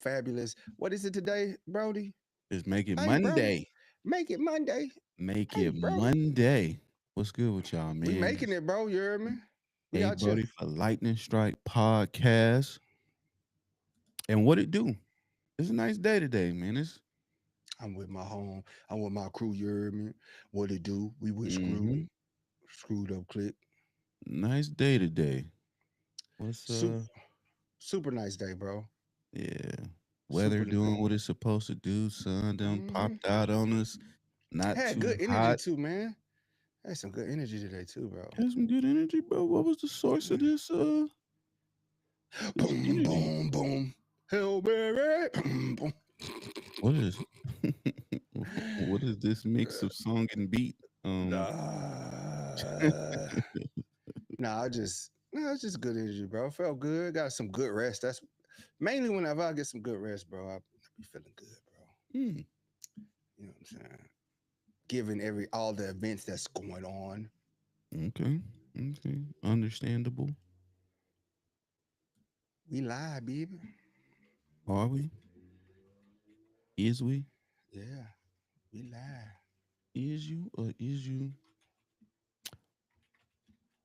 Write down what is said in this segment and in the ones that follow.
fabulous. What is it today, Brody? Just make it Hey, Brody, Monday. make it Monday. Make Hey, it Brody, Monday. What's good with y'all, we man? making it, bro. You heard me? We Hey, out here. Brody for Lightning Strike Podcast. And what it do? It's a nice day today, man. It's I'm with my home. I'm with my crew. You heard me? What it do? We with mm-hmm, screwed up click. nice day today. What's Super, super nice day, bro. yeah. Weather Super. doing what it's supposed to do. Sun done Mm-hmm. popped out on us. Not Had too good energy hot. too, man. Had some good energy today too, bro. Had some good energy, bro. What was the source of this Boom, energy? boom, boom. Hail Mary. Boom, boom. What is what is this mix of song and beat? Nah, nah, it's just good energy, bro. Felt good. Got some good rest. That's mainly whenever I get some good rest, bro. I be feeling good, bro. Hmm, You know what I'm saying? Given all the events that's going on, okay. Okay. Understandable. we lie, baby. Are we? Is we? Yeah, we lie. Is you or is you?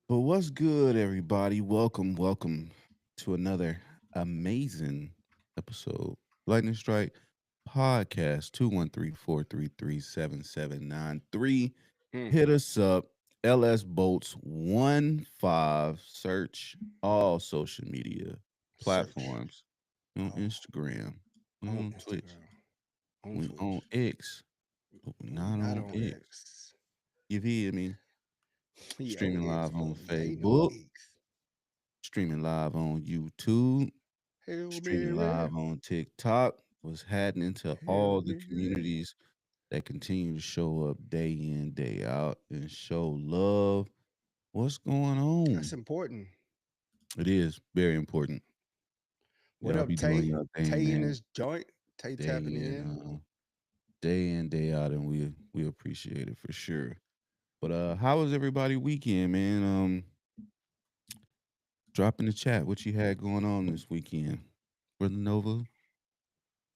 But what's good, everybody? Welcome to another amazing episode. Lightning Strike Podcast 213-433-7793. Hmm. Hit us up. LS Bolts 15. Search all social media Search. platforms. On Oh, Instagram. We on on Twitch. Instagram, on We on Twitch. X. But we We not not on on X. X. You feel me? We on Streaming X, live but on we ain't on Facebook, X. streaming live on YouTube, Hail streaming Mary. live on TikTok. Was happening to Hail all the Mary. communities that continue to show up day in, day out, and show love. What's going That's on? important. It is very important. What Y'all up, be doing Tay? your thing, Tay in man. this joint. Tay Day tapping in. day in, day out, and we appreciate it for sure. But how was everybody weekend, man? Drop in the chat what you had going on this weekend. Brother Nova,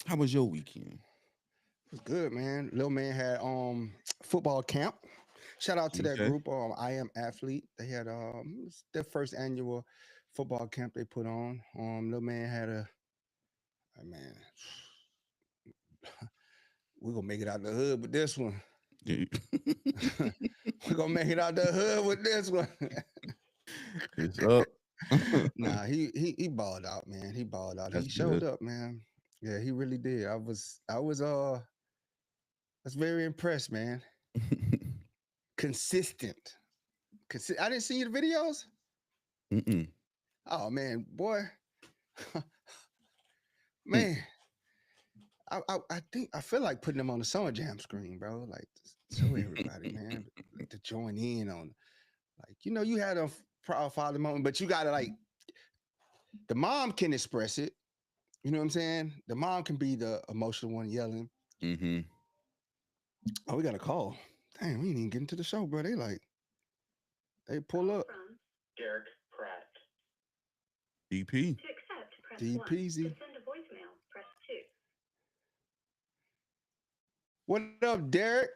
how was your weekend? It was good, man. Little man had football camp. Shout out to that Okay. group. I am athlete. They had it's their first annual football camp they put on. Little man had man, we're gonna make it out the hood with this one. Yeah. We're gonna make it out the hood with this one. It's up. Nah, he balled out, man. He balled out. That's He showed good. up, man. Yeah, he really did. I was very impressed, man. Consistent. I didn't see the videos. Mm-mm. Oh man, boy, Mm. man. I think I feel like putting them on the Summer Jam screen, bro. Like show everybody, man, like to join in on. Like you had a proud father moment, but you gotta like the mom can express it. You know what I'm saying? The mom can be the emotional one yelling. Mm-hmm. Oh, we got a call. Damn, we ain't even getting to the show, bro. They pull up. Derek Pratt. DP. To accept, press D 1. To Peasy. send a voicemail, press 2. What up, Derek?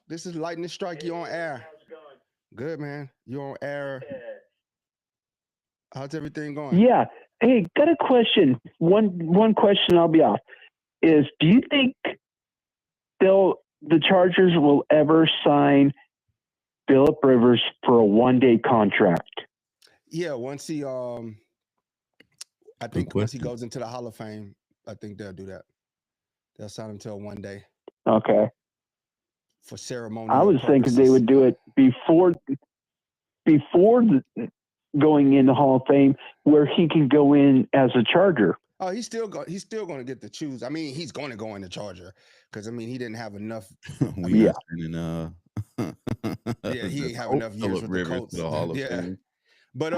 This is Lightning Strike. You on Hey, air? how's it going? Good, man. You on air? Yeah. How's everything going? Yeah. Hey, got a question. One question. I'll be off. Is do you think the Chargers will ever sign Philip Rivers for a 1 day contract? Yeah, once he I Good think once he question. goes into the Hall of Fame, I think they'll do that. They'll sign him till 1 day Okay. for I ceremonial was thinking they purposes. would do it before going in the Hall of Fame, where he can go in as a Charger. Oh, he's still going to get to choose. I mean, he's going to go in the Charger because I mean he didn't have enough. I We mean, Yeah. not sending yeah, he the ain't have Colt enough years Phillip with the Rivers to Colts. the Hall of Yeah, Fame. but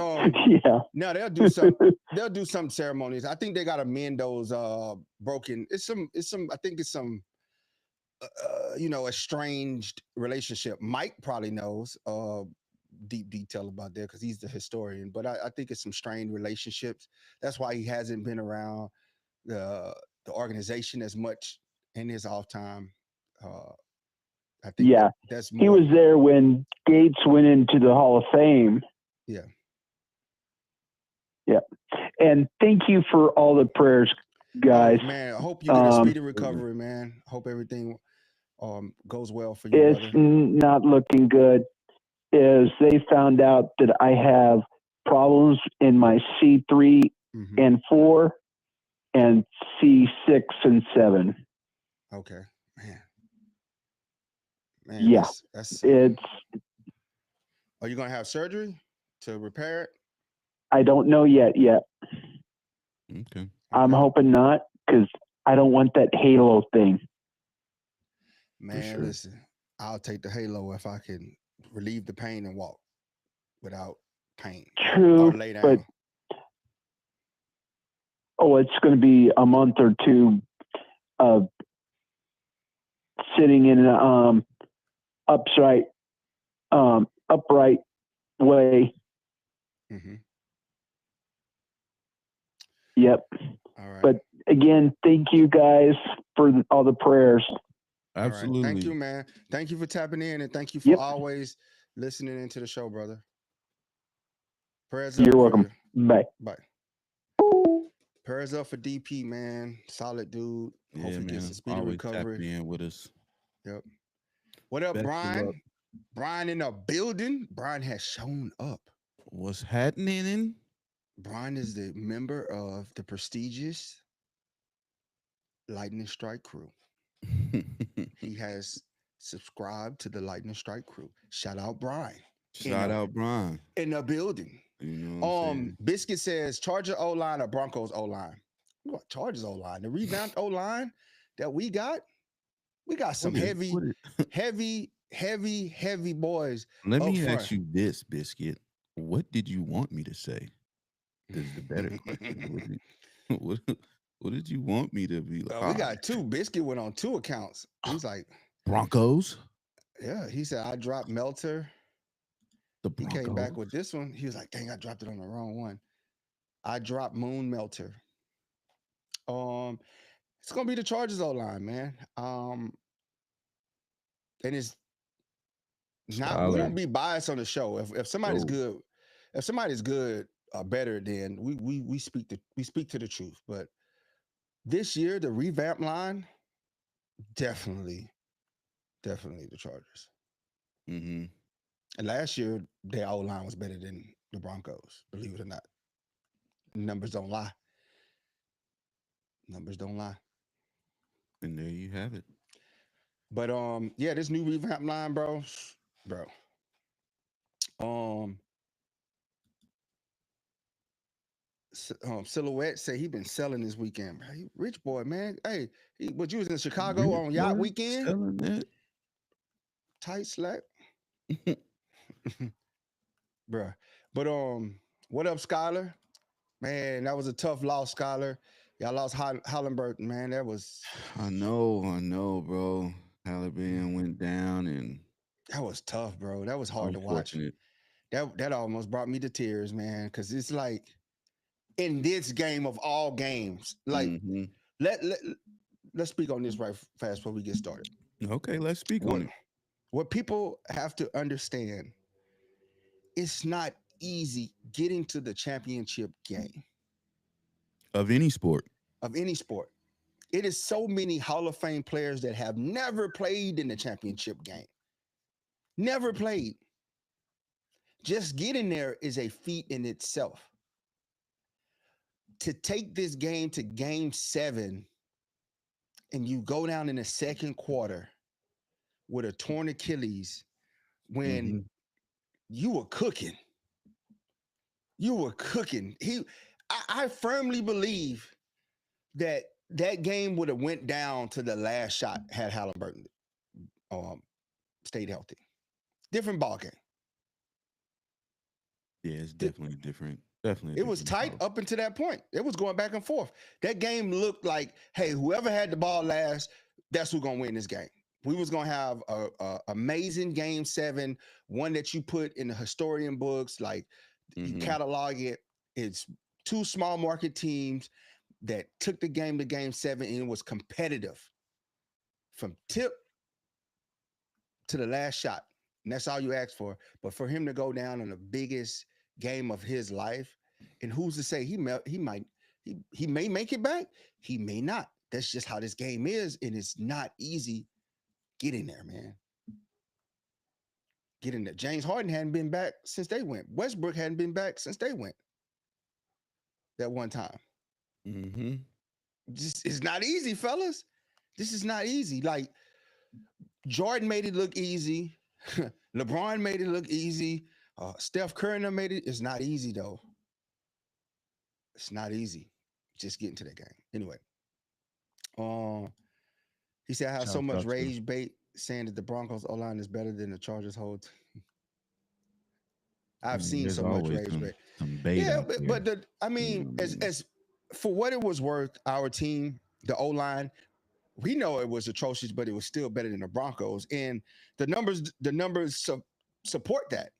Yeah. no, they'll do some. They'll do some ceremonies. I think they got to mend those broken. It's some. I think it's some. Estranged relationship. Mike probably knows deep detail about that because he's the historian. But I think it's some strained relationships. That's why he hasn't been around. the organization as much in his off time. I think Yeah, that's he more. was there when Gates went into the Hall of Fame. Yeah. Yeah. And thank you for all the prayers, guys. Oh, man, I hope you get a Um, speedy recovery, man. Hope everything goes well for you, It's brother. not looking good. Is they found out that I have problems in my C3 Mhm. and 4 and C6 and 7. Okay, man. Man, Yeah. that's. It's Are you gonna have surgery to repair it? I don't know yet. Okay. I'm Okay. hoping not, because I don't want that halo thing. Man, sure. listen, I'll take the halo if I can relieve the pain and walk without pain or True, lay down. but it's going to be a month or two of sitting in an upright way. Mm-hmm. Yep. All right. But again, thank you guys for all the prayers. All right. Absolutely. Thank you, man. Thank you for tapping in, and thank you for Yep. always listening into the show, brother. Prayers You're up welcome. for you. Bye. Bye. Prayers up for DP, man. Solid dude. Yeah, Hope he man. gets a speedy Always tapping recovery. in with us. Yep. What up, Best of luck. Brian? Brian in the building. Brian has shown up. What's happening? Brian is the member of the prestigious Lightning Strike crew. He has subscribed to the Lightning Strike crew. Shout out Brian Shout out Brian. in the building. You know what I'm saying? Biscuit says Charger O line or Broncos O line. What Chargers O line? The revamped O line that we got. We got some What heavy boys. Let up me front. ask you this, Biscuit. What did you want me to say? Is the better question. What did you want me to be like? We got two. Biscuit went on 2 accounts. He's like, Broncos. yeah. He said I dropped Melter. The He Broncos. came back with this one. He was like, dang, I dropped it on the wrong one. I dropped Moon Melter. It's gonna be the Chargers O line, man. And it's not. We Solid. don't be biased on the show. If somebody's Oh. good or better, then we speak to the truth. But this year, the revamp line, definitely the Chargers. Mm-hmm. And last year, their O line was better than the Broncos. Believe it or not, numbers don't lie. Numbers don't lie. And there you have it. But yeah, this new revamp line, bro. Silhouette say he been selling this weekend. Bro. He rich boy, man. Hey, but you was in Chicago on yacht What? weekend? Selling that? Tight slack. Bruh. But what up, Skylar? Man, that was a tough loss, Skylar. Y'all lost Hollenberg, man. That was I know, bro. Taliban went down and that was tough, bro. That was hard to watch. unfortunate. That almost brought me to tears, man. Because it's like in this game of all games, like Mm-hmm. let's speak on this right fast before we get started. Okay, let's speak on it. What people have to understand, it's not easy getting to the championship game Of any sport. of any sport. It is so many Hall of Fame players that have never played in the championship game. Never played. Just getting there is a feat in itself. To take this game to game 7 and you go down in the second quarter with a torn Achilles when you were cooking. You were cooking. I firmly believe that game would have went down to the last shot had Halliburton stayed healthy. Different ball game. Yeah, it's definitely different. Definitely. It was tight up until that point. It was going back and forth. That game looked like, hey, whoever had the ball last, that's who's gonna win this game. We was gonna have a amazing game 7, one that you put in the historian books, like you catalog it. It's 2 small market teams. that took the game to game 7 and it was competitive from tip to the last shot. And that's all you ask for. But for him to go down in the biggest game of his life, and who's to say he may make it back? He may not. That's just how this game is, and it's not easy. Get in there, man. Get in there. James Harden hadn't been back since they went. Westbrook hadn't been back since they went. That one time. Mm-hmm. It's not easy, fellas. This is not easy. Like Jordan made it look easy. LeBron made it look easy. Steph Curry made it. It's not easy though. It's not easy. Just getting to that game. Anyway. He said I have so much rage bait saying that the Broncos O-line is better than the Chargers whole team. I've seen so much rage bait. Yeah, but as for what it was worth, our team, the O-line, we know it was atrocious, but it was still better than the Broncos. And the numbers support that.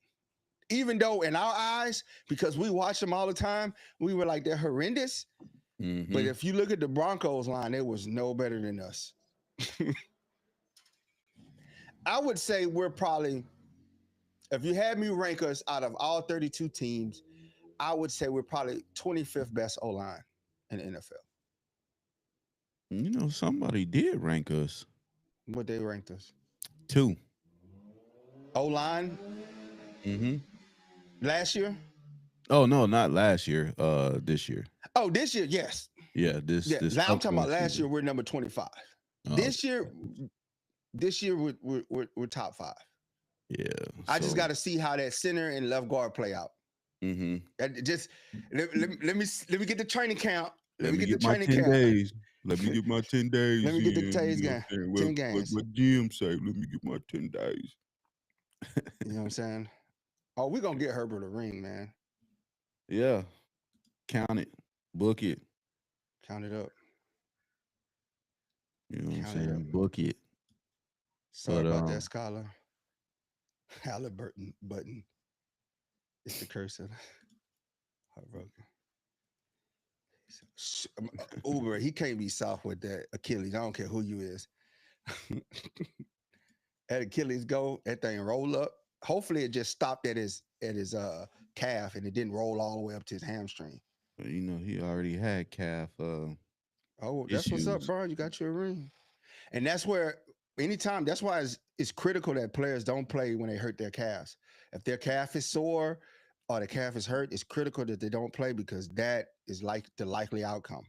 Even though in our eyes, because we watch them all the time, we were like, they're horrendous. Mm-hmm. But if you look at the Broncos line, it was no better than us. I would say we're probably, if you had me rank us out of all 32 teams, I would say we're probably 25th best O-line in the NFL. You know, somebody did rank us. What they ranked us? 2. O-line? Mm-hmm. Last year? Oh, no, not last year. This year. Oh, this year, yes. Yeah, this I'm talking about last year, we're number 25. This year we're top 5. Yeah. I just got to see how that center and left guard play out. Mm-hmm. Just let me get the training count. Let me get the training count. Days. Let me get my 10 days. Let me get the 10 games. What Jim say? Let me get my 10 days. You know what I'm saying? Oh, we're gonna get Herbert a ring, man. Yeah. Count it. Book it. Count it up. You know what I'm saying? Book it. Sorry about that, Scholar. Halliburton button. It's the curse of heartbroken. Uber, he can't be soft with that Achilles. I don't care who you is. At Achilles go, that thing roll up. Hopefully it just stopped at his calf and it didn't roll all the way up to his hamstring. You know, he already had calf that's issues. What's up, bro. You got your ring. And that's where anytime, that's why it's critical that players don't play when they hurt their calves. If their calf is sore or the calf is hurt, it's critical that they don't play because that is like the likely outcome.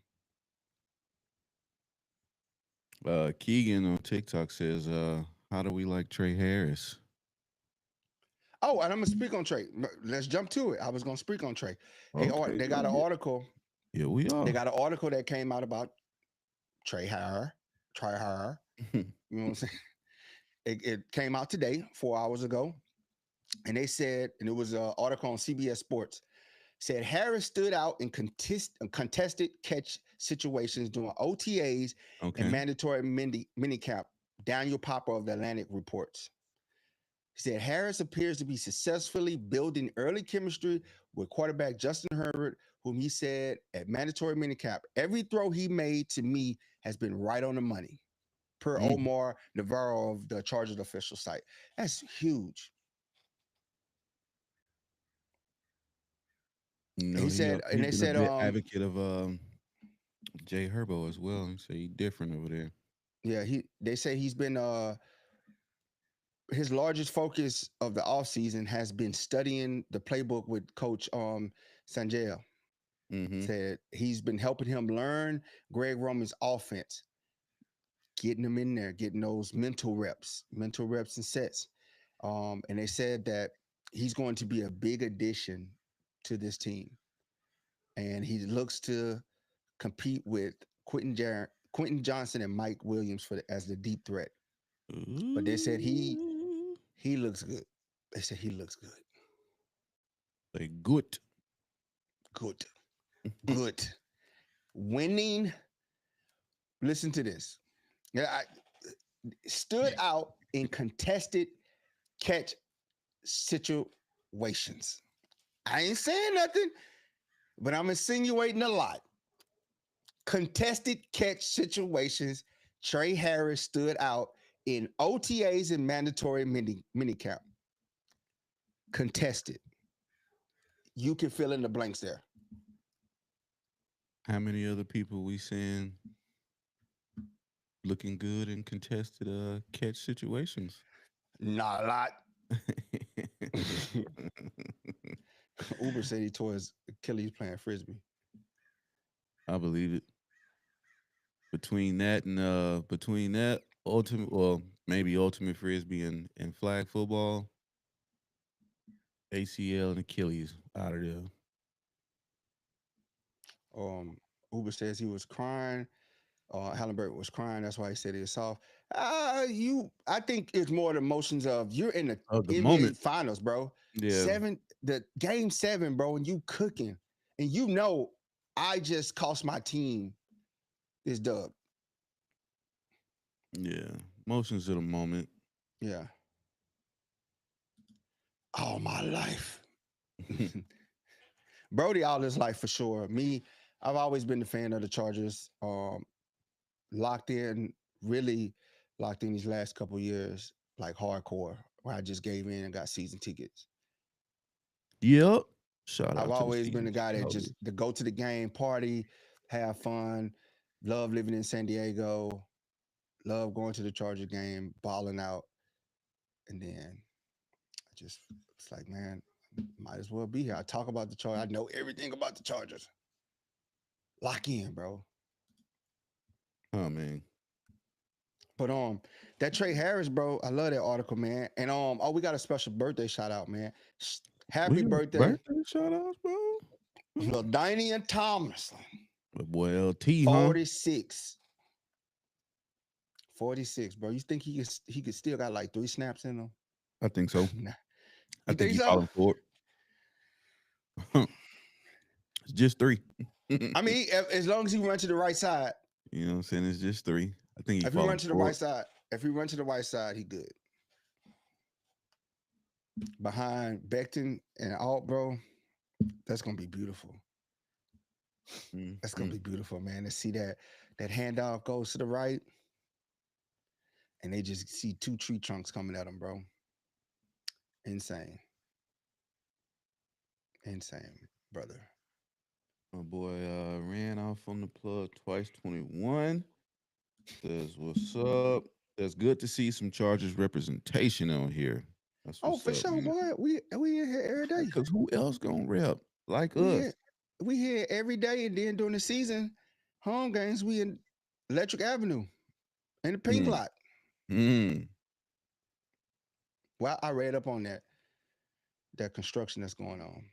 Keegan on TikTok says, how do we like Trey Harris? Oh, and I'm gonna speak on Trey. Let's jump to it. I was gonna speak on Trey. Okay. They got an article. Yeah, we are. They got an article that came out about Trey Harris. You know what I'm saying? It came out today, 4 hours ago, and they said, and it was an article on CBS Sports. Said Harris stood out in contested catch situations during OTAs and mandatory minicamp. Daniel Popper of The Atlantic reports. He said Harris appears to be successfully building early chemistry with quarterback Justin Herbert, whom he said at mandatory minicamp, every throw he made to me has been right on the money, per Omar Navarro of the Chargers official site. That's huge. You know, he said, and they said, advocate of Jay Herbo as well. He said he's different over there. Yeah, they say he's been his largest focus of the offseason has been studying the playbook with Coach Sanjay. Said he's been helping him learn Greg Roman's offense, getting him in there, getting those mental reps and sets. And they said that he's going to be a big addition to this team. And he looks to compete with Quentin Johnson and Mike Williams as the deep threat. But they said he looks good. They said he looks good. Good. Winning. Listen to this. I stood out in contested catch situations. I ain't saying nothing, but I'm insinuating a lot. Contested catch situations, Trey Harris stood out in OTAs and mandatory minicamp. Contested. You can fill in the blanks there. How many other people we seeing looking good in contested catch situations? Not a lot. Uber said he tore his Achilles playing frisbee. I believe it. Between that ultimate, well, maybe ultimate frisbee and flag football, ACL and Achilles out of there. Uber says he was crying. Hallenberg was crying. That's why he said he was soft. I think it's more the emotions of you're in the The NBA moment. finals, bro. Yeah. The game 7, bro, and you cooking, and you know I just cost my team this dub. Yeah. Emotions of the moment. Yeah. All my life. Brody all his life for sure. Me, I've always been a fan of the Chargers. Really locked in these last couple years, like hardcore, where I just gave in and got season tickets. Yep. Shout out I've to always the been the guy that Seahawks. just to go to the game, party, have fun, love living in San Diego, love going to the Charger game, balling out. And then it's like, man, might as well be here. I talk about the Chargers. I know everything about the Chargers. Lock in, bro. Oh man. But that Trey Harris, bro, I love that article, man. And we got a special birthday shout out, man. Happy birthday, shout outs, bro. Lil Diney and Thomas. My boy LT, 46. 46, bro. You think he could still got like 3 snaps in him? I think so. Nah. I You think he's so? calling for it. It's just 3. I mean, as long as he run to the right side. You know what I'm saying? It's just 3. I think if he run to the right side, he good. Behind Becton and Alt, bro, that's gonna be beautiful. That's gonna be beautiful, man. To see that handoff goes to the right, and they just see 2 tree trunks coming at them, bro. Insane, brother. My boy ran off on the plug twice. 21 says, "What's up?" That's good to see some Chargers representation on here. That's what's for up, sure, man. boy. We in here every day. Because who else gonna rep like us? We here every day, and then during the season, home games, we in Electric Avenue in the pink lot. Well, I read up on that construction that's going on.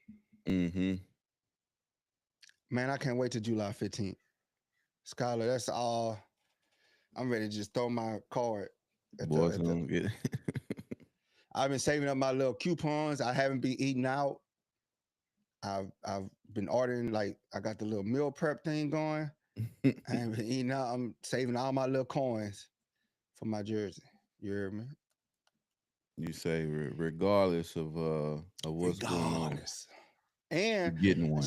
Man, I can't wait till July 15th. Skylar, that's all. I'm ready to just throw my card. I've been saving up my little coupons. I haven't been eating out. I've been ordering, like, I got the little meal prep thing going. I haven't been eating out. I'm saving all my little coins for my jersey. You hear me? You say regardless of what's going on. And getting one.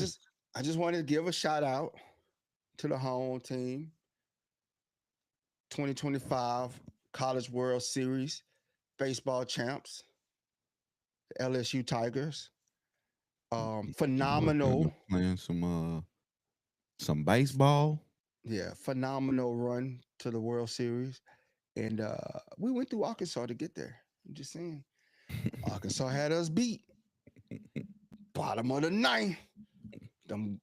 I just wanted to give a shout out to the home team. 2025 College World Series baseball champs, the LSU Tigers. Phenomenal. Playing some baseball. Yeah, phenomenal run to the World Series. And we went through Arkansas to get there. I'm just saying. Arkansas had us beat. Bottom of the 9th. Them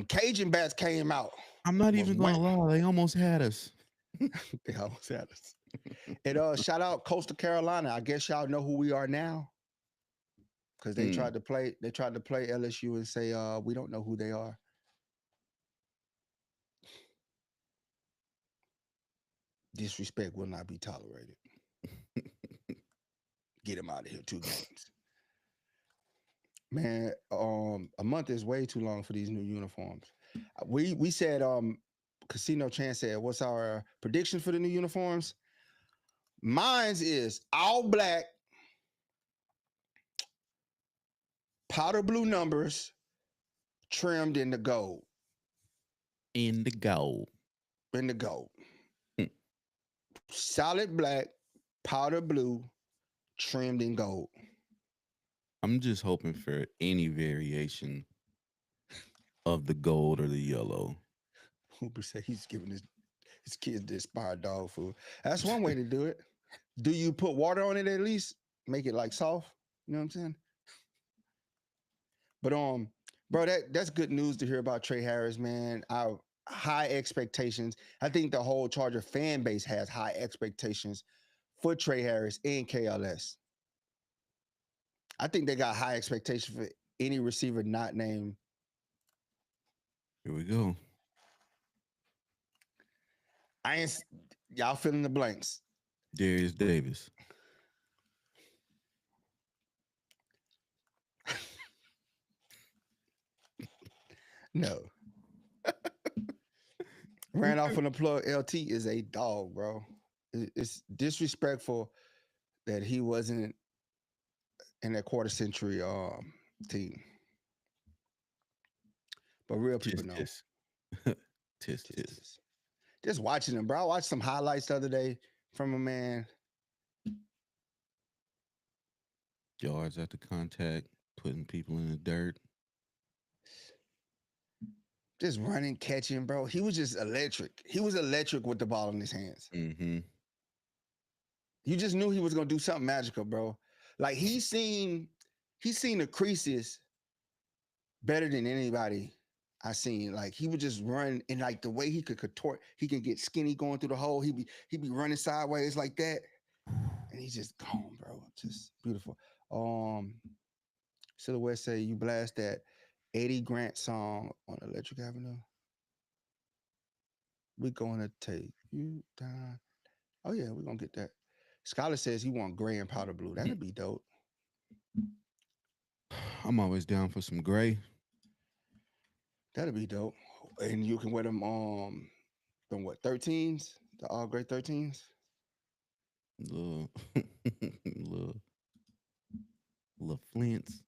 Cajun bats came out. I'm not even gonna lie, they almost had us. They almost had us. And shout out Coastal Carolina. I guess y'all know who we are now. Because they tried to play LSU and say we don't know who they are. Disrespect will not be tolerated. Get him out of here 2 games. Man, a month is way too long for these new uniforms. We said Casino Chan said, what's our prediction for the new uniforms? Mine's is all black, powder blue numbers, trimmed in the gold. In the gold. in the gold. Hmm. Solid black, powder blue, trimmed in gold. I'm just hoping for any variation of the gold or the yellow. Hooper said he's giving his kids the expired dog food. That's one way to do it. Do you put water on it at least? Make it like soft. You know what I'm saying? But bro, that's good news to hear about Trey Harris, man. Our high expectations. I think the whole Charger fan base has high expectations for Trey Harris and KLS. I think they got high expectations for any receiver not named. Here we go. Y'all fill in the blanks. Darius Davis. No. Ran off on the plug. LT is a dog, bro. It's disrespectful that he wasn't in that quarter century team. But real people know. Tis. Just watching him, bro. I watched some highlights the other day from a man. Yards after contact, putting people in the dirt. Just running, catching, bro. He was just electric. He was electric with the ball in his hands. Mm-hmm. You just knew he was gonna do something magical, bro. Like he's seen the creases better than anybody I seen. Like he would just run, and like the way he could contort, he can get skinny going through the hole. He'd be running sideways like that, and he's just gone, bro. Just beautiful. Silhouette say you blast that Eddie Grant song on Electric Avenue. We're gonna take you down. Oh yeah, we're gonna get that. Scholar says he want gray and powder blue. That'd be dope. I'm always down for some gray. That'd be dope. And you can wear them what 13s? The all gray 13s? Little flints.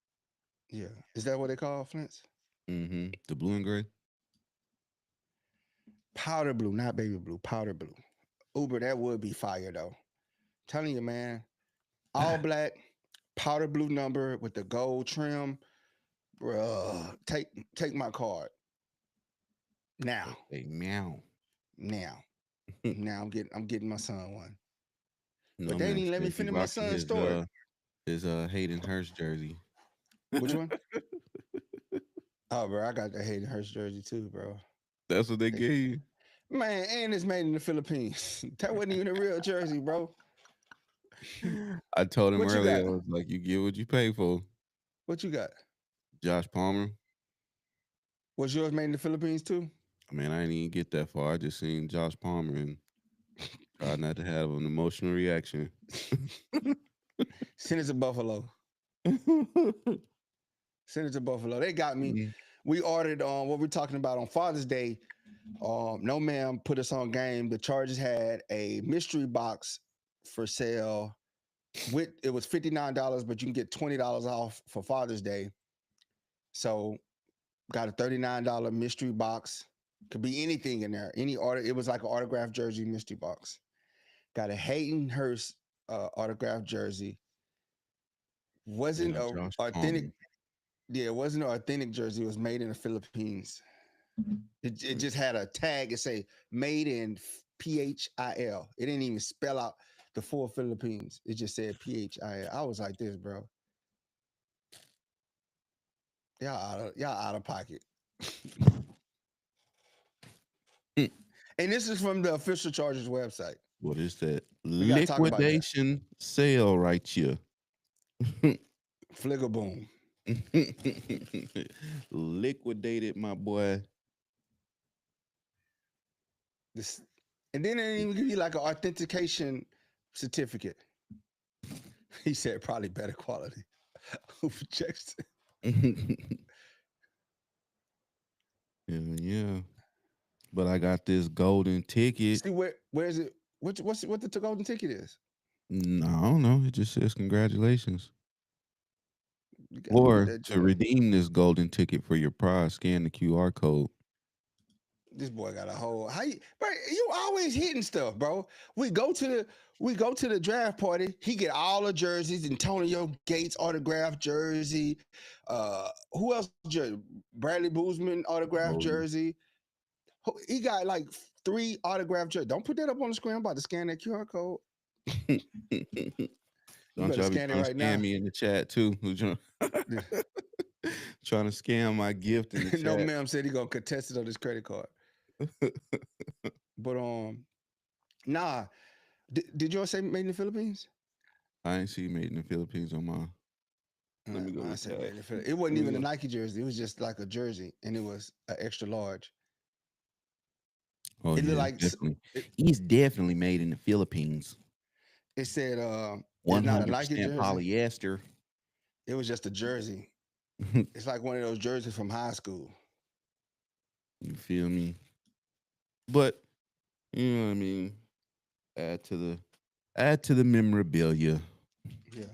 Yeah. Is that what they call flints? Mm-hmm. The blue and gray. Powder blue, not baby blue, powder blue. Uber, that would be fire though. Telling you, man. All black, powder blue number with the gold trim. Bruh, take my card. Now. Hey, meow. Now I'm getting my son one. No, But they didn't even let me finish my son's story. His Hayden Hurst jersey. Which one? Oh, bro, I got the Hayden Hurst jersey too, bro. That's what they gave you? Man, and it's made in the Philippines. That wasn't even a real jersey, bro. I told him What you earlier, got? I was like, you get what you pay for. What you got? Josh Palmer. Was yours made in the Philippines too? Man, I didn't even get that far. I just seen Josh Palmer and tried not to have an emotional reaction. Send it to Buffalo. Send it to Buffalo. They got me. Mhm. We ordered what we're talking about on Father's Day. No ma'am put us on game. The Chargers had a mystery box for sale. It was $59, but you can get $20 off for Father's Day. So got a $39 mystery box. Could be anything in there. Any order. It was like an autographed jersey mystery box. Got a Hayden Hurst autographed jersey. Wasn't Yeah, a Josh authentic. Palmer. Yeah, it wasn't an authentic jersey. It was made in the Philippines. It just had a tag. It say made in PHIL. It didn't even spell out the full Philippines. It just said PHIL. I was like this, bro. Y'all out of pocket. And this is from the official Chargers website. What is that? gotta talk about that. Liquidation sale right here. Fligaboom. Liquidated, my boy. This, and then they didn't even give you like an authentication certificate. He said probably better quality. Who checks? Yeah. But I got this golden ticket. See where is it? What the golden ticket is? No, I don't know. It just says congratulations. You gotta Or get that to joint. redeem this golden ticket for your prize, scan the QR code. This boy got a whole bro, you always hitting stuff, bro. We go to the draft party. He get all the jerseys, Antonio Gates autographed jersey. Who else jersey? Bradley Boozman autographed Oh, jersey. He got like 3 autographed jerseys. Don't put that up on the screen. I'm about to scan that QR code. yeah. You Don't better y'all be scan it trying to right scam now. me in the chat too? Trying to scam my gift in the No, chat. ma'am said he gonna contest it on his credit card. But nah. Did you all say made in the Philippines? I ain't see made in the Philippines on my. Let me go I look said at made it. in the Philippines. It wasn't Let me even a go. Nike jersey. It was just like a jersey, and it was an extra large. Oh It looked yeah, like definitely. He's definitely made in the Philippines. it said it's not a 100% Nike jersey. polyester. It was just a jersey. It's like one of those jerseys from high school. You feel me? But you know what I mean. Add to the memorabilia. Yeah,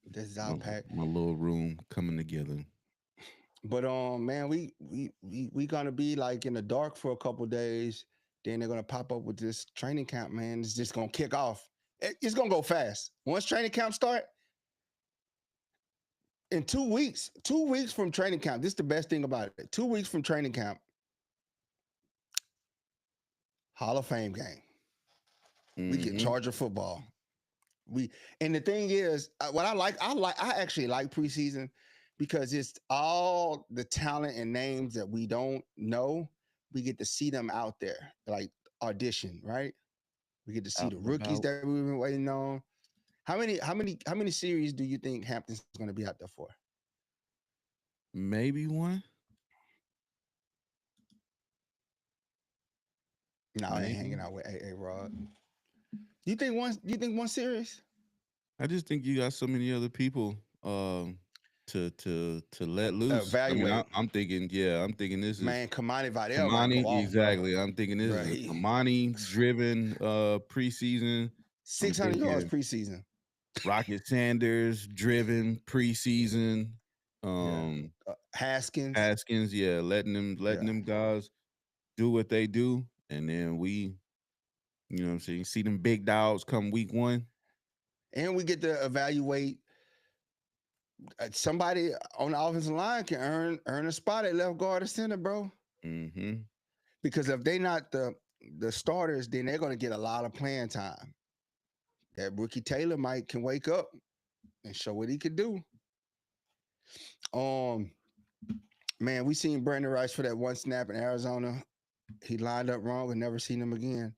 this is My, our pack. my little room coming together. But man, we gonna be like in the dark for a couple days. Then they're gonna pop up with this training camp. Man, it's just gonna kick off. It's gonna go fast. Once training camp start, in 2 weeks, 2 weeks from training camp. This is the best thing about it. 2 weeks from training camp, Hall of Fame game. We get Mhm. Charger football. And the thing is, what I actually like preseason because it's all the talent and names that we don't know. We get to see them out there, like audition, right? We get to see Out the and rookies about. that we've been waiting on. How many series do you think Hampton's going to be out there for? Maybe one. No, I ain't Maybe. hanging out with AA Rod. You think one? You think one series? I just think you got so many other people to let loose. I mean, Evaluate, I'm thinking, yeah, I'm thinking this is man. Kamani Vidal might go Kamani. off, bro. Exactly. I'm thinking this Bro, is a he Kamani driven preseason. I'm 600 yards thinking preseason. Rocket Sanders driven preseason. Yeah, Um Haskins. Haskins, yeah, letting Yeah, them guys do what they do. And then we, you know what I'm saying, see them big dogs come week 1. and we get to evaluate somebody on the offensive line can earn a spot at left guard or center, bro. Mm-hmm. Because if they not the starters, then they're gonna get a lot of playing time. That Rookie Taylor can wake up and show what he could do. Um, man, we seen Brandon Rice for that one snap in Arizona. He lined up wrong and never seen him again.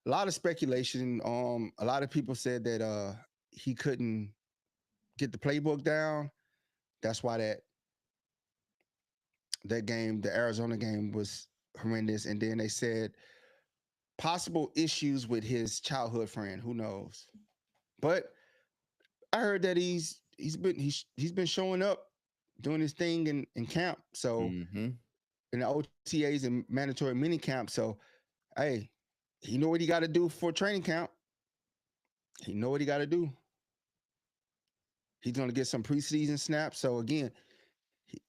A lot of speculation. A lot of people said that he couldn't get the playbook down. That's why that game, the Arizona game, was horrendous. And then they said possible issues with his childhood friend. Who knows? But I heard that he's been showing up doing his thing in camp. So Mm-hmm. in the OTAs and mandatory mini camp. So hey, he know what he got to do for training camp. He know what he got to do. He's gonna get some preseason snaps. So again,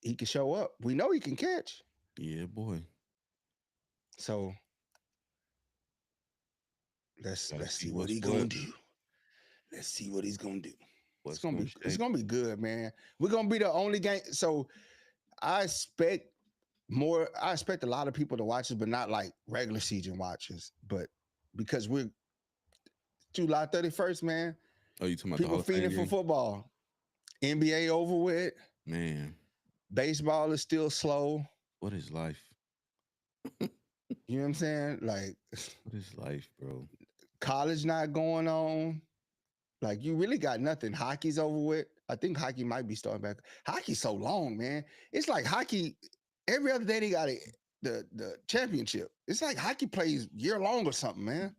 he can show up. We know he can catch. Yeah, boy. So let's Gotta see see what what's he what. gonna do. Let's see what he's gonna do. What's gonna It's shake. gonna be good, man. We're gonna be the only game. So I expect I expect a lot of people to watch it, but not like regular season watchers. But because we're July 31st, man. Oh, you talking about the People Hall of Fame fiending for game? football. NBA over with. Man, Baseball is still slow. what is life? You know what I'm saying? Like What is life, bro? college not going on. Like you really got nothing. Hockey's over with. I think hockey might be starting back. Hockey's so long, man. It's like hockey. Every other day they got the championship. It's like hockey plays year long or something, man.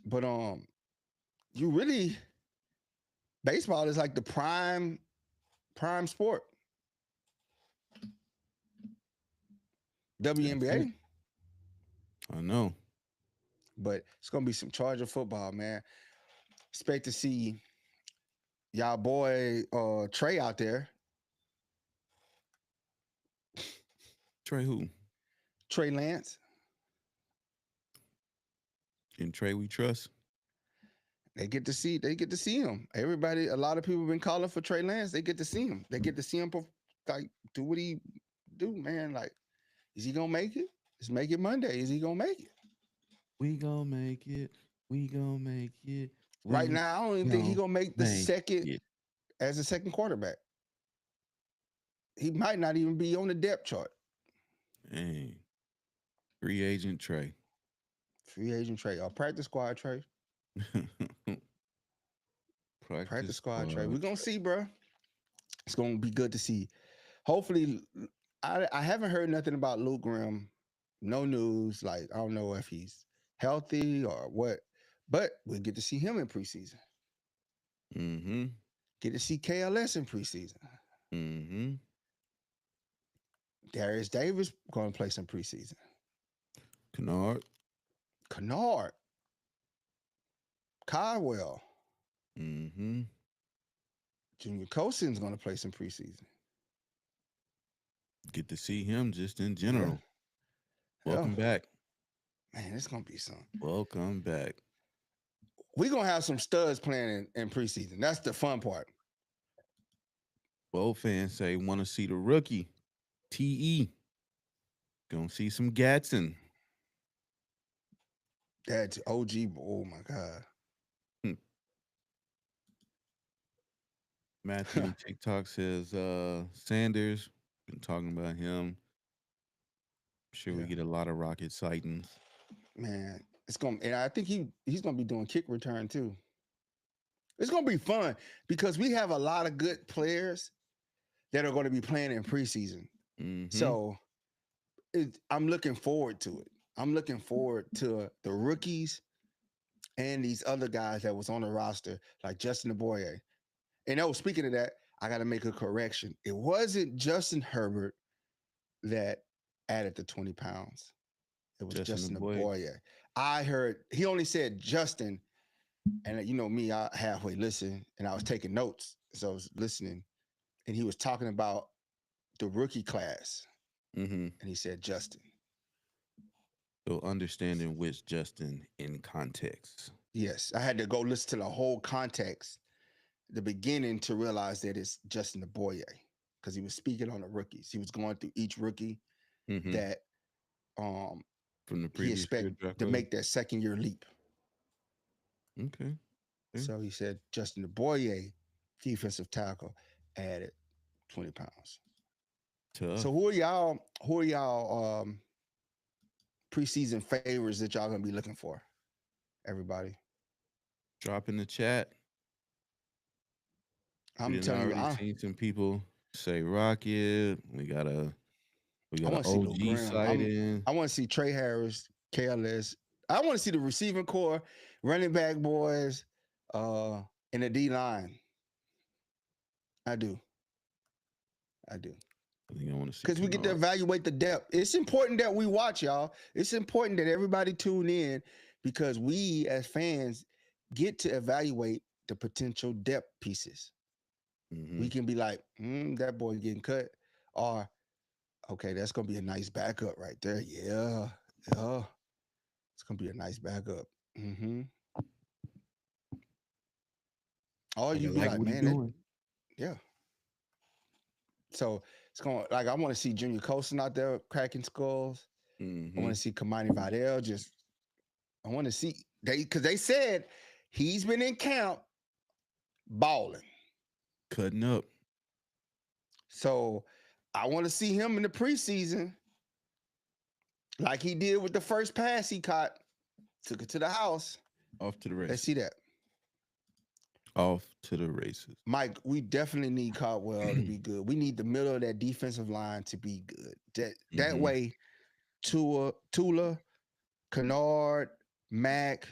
But you really baseball is like the prime sport. WNBA. I know. But it's gonna be some Charger football, man. Expect to see y'all boy Trey out there. Trey who? Trey Lance. In Trey we trust. They get to see him. Everybody, a lot of people been calling for Trey Lance. They get to see him. They get to see him like do what he do, man. Like, is he gonna make it? Let's make it Monday. Is he gonna make it? We gonna make it. We gonna make it. Right now, I don't even think he gonna make the make second it. as a second quarterback. He might not even be on the depth chart. Dang. Free agent Trey. Free agent Trey or practice squad Trey. Practice squad Trey. We're gonna see, bro. It's gonna be good to see. Hopefully, I haven't heard nothing about Luke Grimm. No news. Like, I don't know if he's healthy or what, but we'll get to see him in preseason. Mm-hmm. Get to see KLS in preseason. Mm-hmm. Darius Davis going to play some preseason. Kennard. Caldwell. Mm-hmm. Junior Colson's going to play some preseason. Get to see him just in general. Yeah. Welcome back. Man, it's going to be something. Welcome back. We're going to have some studs playing in preseason. That's the fun part. Both fans say want to see the rookie, TE. Gonna see some Gatson. That's OG. Oh, my God. Matthew on TikTok says Sanders. Been talking about him. I'm sure we get a lot of Rocket sightings. Man, it's gonna, and I think he's gonna be doing kick return too. It's gonna be fun because we have a lot of good players that are going to be playing in preseason. Mm-hmm. So I'm looking forward to it. I'm looking forward to the rookies and these other guys that was on the roster, like Justin Aboye. And speaking of that, I got to make a correction. It wasn't Justin Herbert that added the 20 pounds. It was Justin Aboye. I heard he only said Justin, and you know me, I halfway listened, and I was taking notes, so I was listening, and he was talking about the rookie class, and he said Justin. So understanding which Justin in context. Yes, I had to go listen to the whole context, the beginning, to realize that it's Justin Aboye, because he was speaking on the rookies. He was going through each rookie that from the previous he expect to make that second year leap. Okay. So he said Justin Aboye, defensive tackle, added 20 pounds. Tough. So who are y'all preseason favorites that y'all gonna be looking for? Everybody, drop in the chat. I'm telling you, I've seen some people say Rocket. We got an OG sighting. I want to see Trey Harris, KLS. I want to see the receiving core, running back boys, and the D line. I do. I think I want to see, because we get to evaluate the depth. It's important that we watch, y'all. It's important that everybody tune in, because we as fans get to evaluate the potential depth pieces. We can be like, that boy's getting cut, or okay, that's gonna be a nice backup right there. Yeah, it's gonna be a nice backup. Or you be like, man, yeah. So it's going, like, I want to see Junior Colson out there cracking skulls. I want to see Kamani Vidal I want to see, because they said he's been in camp balling, cutting up. So I want to see him in the preseason, like he did with the first pass he caught, took it to the house. Off to the races. Let's see that. Off to the races. Mike, we definitely need Caldwell to be good. We need the middle of that defensive line to be good. That way, Tula, Kennard, Mack,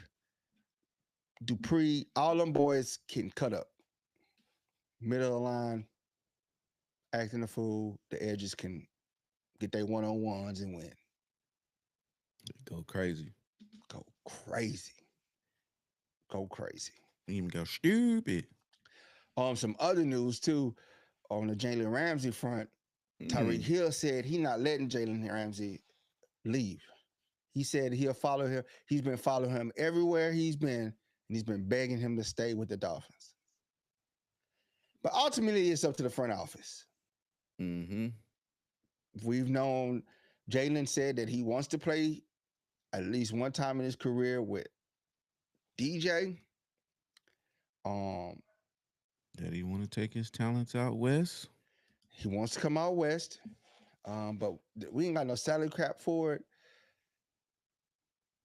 Dupree, all them boys can cut up. Middle of the line, acting a fool. The edges can get their one-on-ones and win. Go crazy. Go crazy. Go crazy. Even go stupid. Some other news too on the Jalen Ramsey front. Tyreek Hill said he not letting Jalen Ramsey leave. He said he'll follow him. He's been following him everywhere he's been, and he's been begging him to stay with the Dolphins. But ultimately, it's up to the front office. Mm-hmm. We've known Jalen said that he wants to play at least one time in his career with DJ. That he want to take his talents out west. He wants to come out west, but we ain't got no salary cap for it,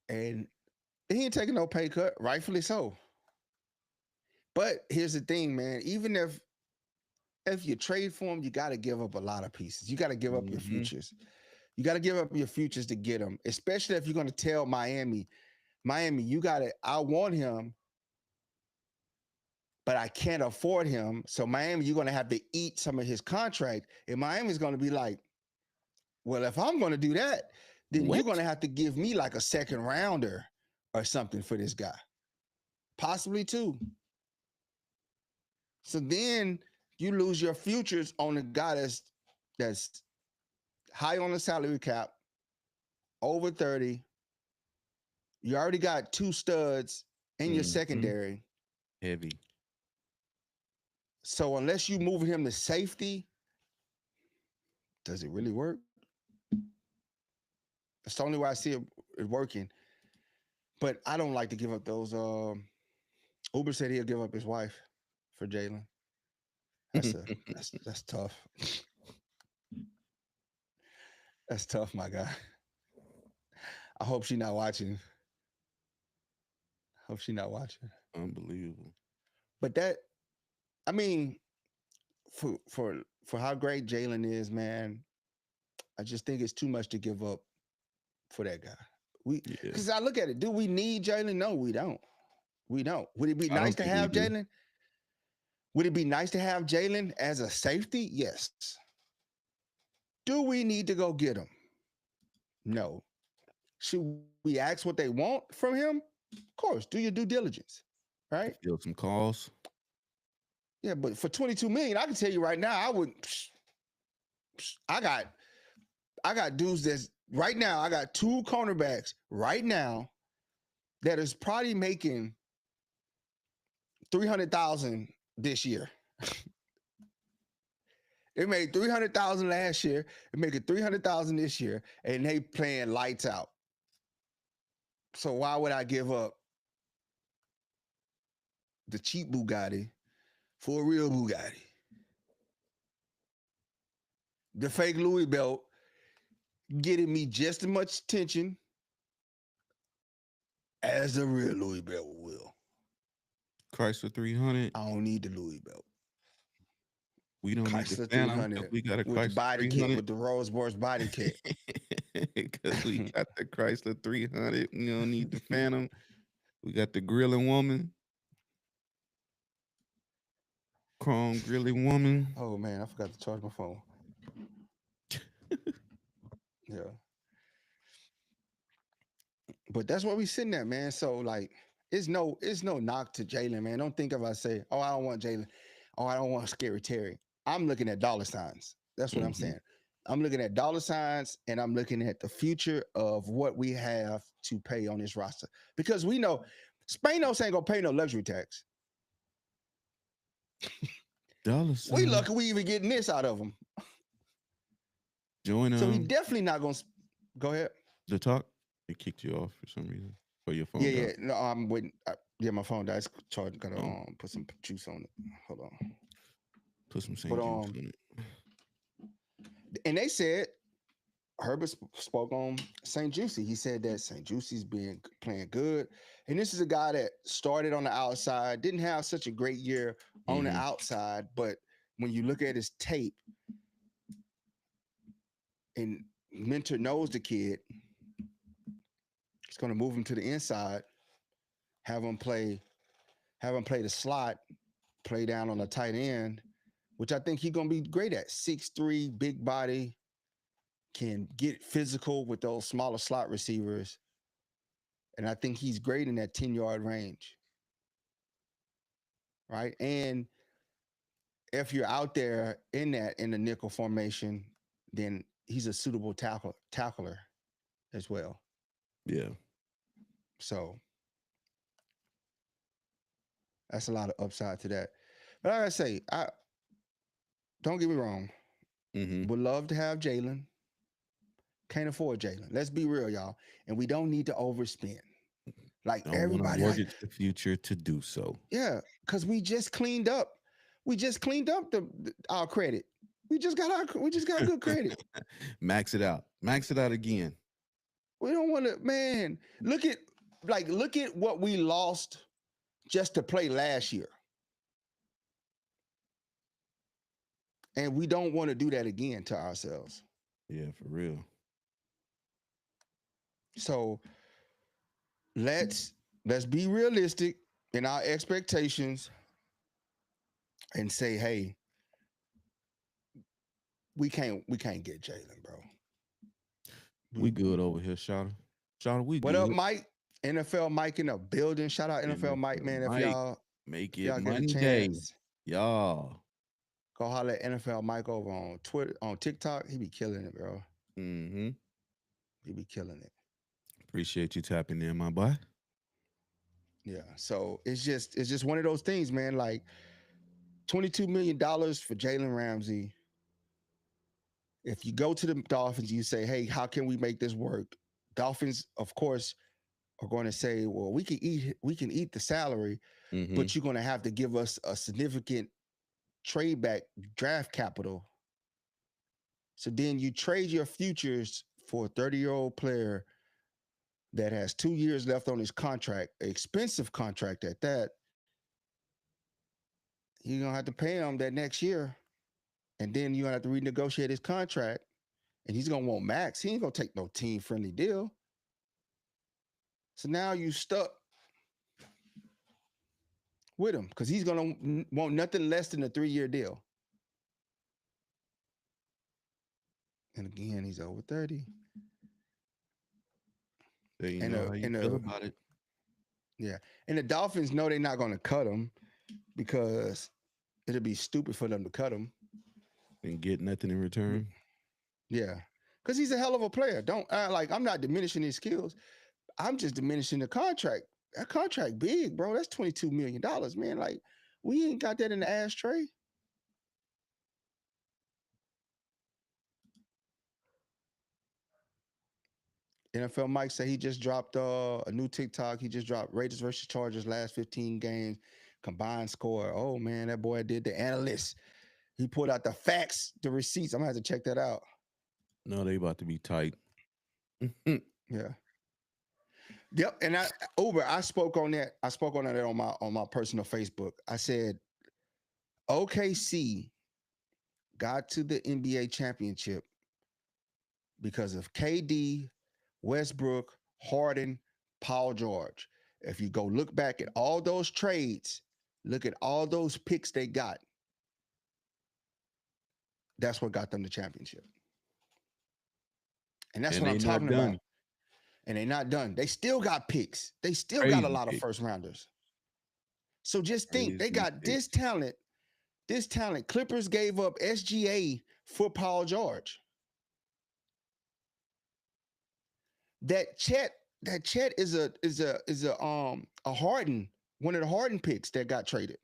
and he ain't taking no pay cut, rightfully so. But here's the thing, man. Even if you trade for him, you got to give up a lot of pieces. You got to give up your futures. You got to give up your futures to get him, especially if you're going to tell Miami, you got to. I want him, but I can't afford him. So Miami, you're going to have to eat some of his contract. And Miami's going to be like, well, if I'm going to do that, then you're going to have to give me like a second rounder or something for this guy. Possibly two. So then you lose your futures on a guy that's high on the salary cap, over 30. You already got two studs in your secondary. Heavy. So unless you move him to safety, does it really work? That's the only way I see it working. But I don't like to give up those. Uber said he'll give up his wife for Jalen. That's tough. That's tough, my guy. I hope she's not watching. Unbelievable. But that, I mean, for how great Jalen is, man, I just think it's too much to give up for that guy. Because I look at it, do we need Jalen? No, we don't. Would it be nice to have Jalen? Would it be nice to have Jalen as a safety? Yes. Do we need to go get him? No. Should we ask what they want from him? Of course. Do your due diligence, right? Field some calls. Yeah, but for $22 million, I can tell you right now, I would. I got dudes that's right now. I got two cornerbacks right now that is probably making $300,000 this year. They made $300,000 last year. They're making $300,000 this year, and they playing lights out. So why would I give up the cheap Bugatti for a real Bugatti? The fake Louis belt getting me just as much attention as the real Louis belt will. Chrysler 300. I don't need the Louis belt. We don't Chrysler need the Phantom. We got a with Chrysler the body 300. kit, with the Rolls-Royce body kit. Because we got the Chrysler 300. We don't need the Phantom. We got the grilling woman. Chrome grilling woman. Oh man, I forgot to charge my phone. Yeah. But that's where we sitting at, man. So like, it's no knock to Jalen, man. Don't think if I say, oh, I don't want Jalen. Oh, I don't want Scary Terry. I'm looking at dollar signs. That's what I'm saying. I'm looking at dollar signs, and I'm looking at the future of what we have to pay on this roster. Because we know Spanos ain't gonna pay no luxury tax. Dollar signs. We lucky we even getting this out of him. Join So he definitely not gonna go ahead. The talk. It kicked you off for some reason. Or your phone. Yeah. No, I'm waiting. Yeah, my phone died. Charge. Gotta put some juice on it. Hold on. Put some St. Juice on it. And they said Herbert spoke on St. Juicy. He said that St. Juicy's playing good. And this is a guy that started on the outside, didn't have such a great year on the outside, but when you look at his tape, and Mentor knows the kid, he's going to move him to the inside, have him play the slot, play down on the tight end, which I think he's going to be great at. 6'3", big body, can get physical with those smaller slot receivers. And I think he's great in that 10-yard range. Right? And if you're out there in the nickel formation, then he's a suitable tackler as well. Yeah. So that's a lot of upside to that. But like I say, I don't get me wrong. Mm-hmm. Would love to have Jalen. Can't afford Jalen. Let's be real, y'all. And we don't need to overspend. Like Don't want to everybody, like, mortgage the future to do so. yeah, because we just cleaned up. We just cleaned up our credit. We just got good credit. Max it out. Max it out again. We don't want to, man. Look at what we lost just to play last year. And we don't want to do that again to ourselves. Yeah, for real. So let's be realistic in our expectations and say, hey, we can't get Jalen, bro. We good over here, Shawty. Shawty, we What good. up, Mike? NFL Mike in the building. Shout out NFL Mike, man. If Mike, y'all make get a Monday. chance, Y'all. go holler at NFL Mike over on Twitter, on TikTok. He be killing it, bro. Mm-hmm. He be killing it. Appreciate you tapping in, my boy. Yeah. So it's just one of those things, man. Like $22 million for Jalen Ramsey. If you go to the Dolphins, you say, hey, how can we make this work? Dolphins, of course, are going to say, well, we can eat the salary, Mm-hmm. but you're going to have to give us a significant trade back draft capital. So then you trade your futures for a 30-year-old player that has 2 years left on his contract, an expensive contract at that. You're going to have to pay him that next year. And then you're going to have to renegotiate his contract. And he's going to want max. He ain't going to take no team-friendly deal. So now you stuck with him because he's going to want nothing less than a 3-year deal. And again, he's over 30. There you And know how you feel about it. Yeah. And the Dolphins know they're not going to cut him because it'll be stupid for them to cut him. And get nothing in return. Yeah. Because he's a hell of a player. I'm not diminishing his skills. I'm just diminishing the contract. That contract big, bro. That's $22 million, man. Like, we ain't got that in the ashtray. NFL Mike said he just dropped a new TikTok. He just dropped Raiders versus Chargers last 15 games, combined score. Oh, man, that boy did the analyst. He pulled out the facts, the receipts. I'm going to have to check that out. No, they about to be tight. Yeah. Yep. And I spoke on that. I spoke on that on my personal Facebook. I said, OKC got to the NBA championship because of KD, Westbrook, Harden, Paul George. If you go look back at all those trades, look at all those picks they got. That's what got them the championship. And that's what I'm talking about. And they're not done. They still got picks. They still got a lot of first rounders. So just think, they got this talent. This talent. Clippers gave up SGA for Paul George. That Chet is a Harden, one of the Harden picks that got traded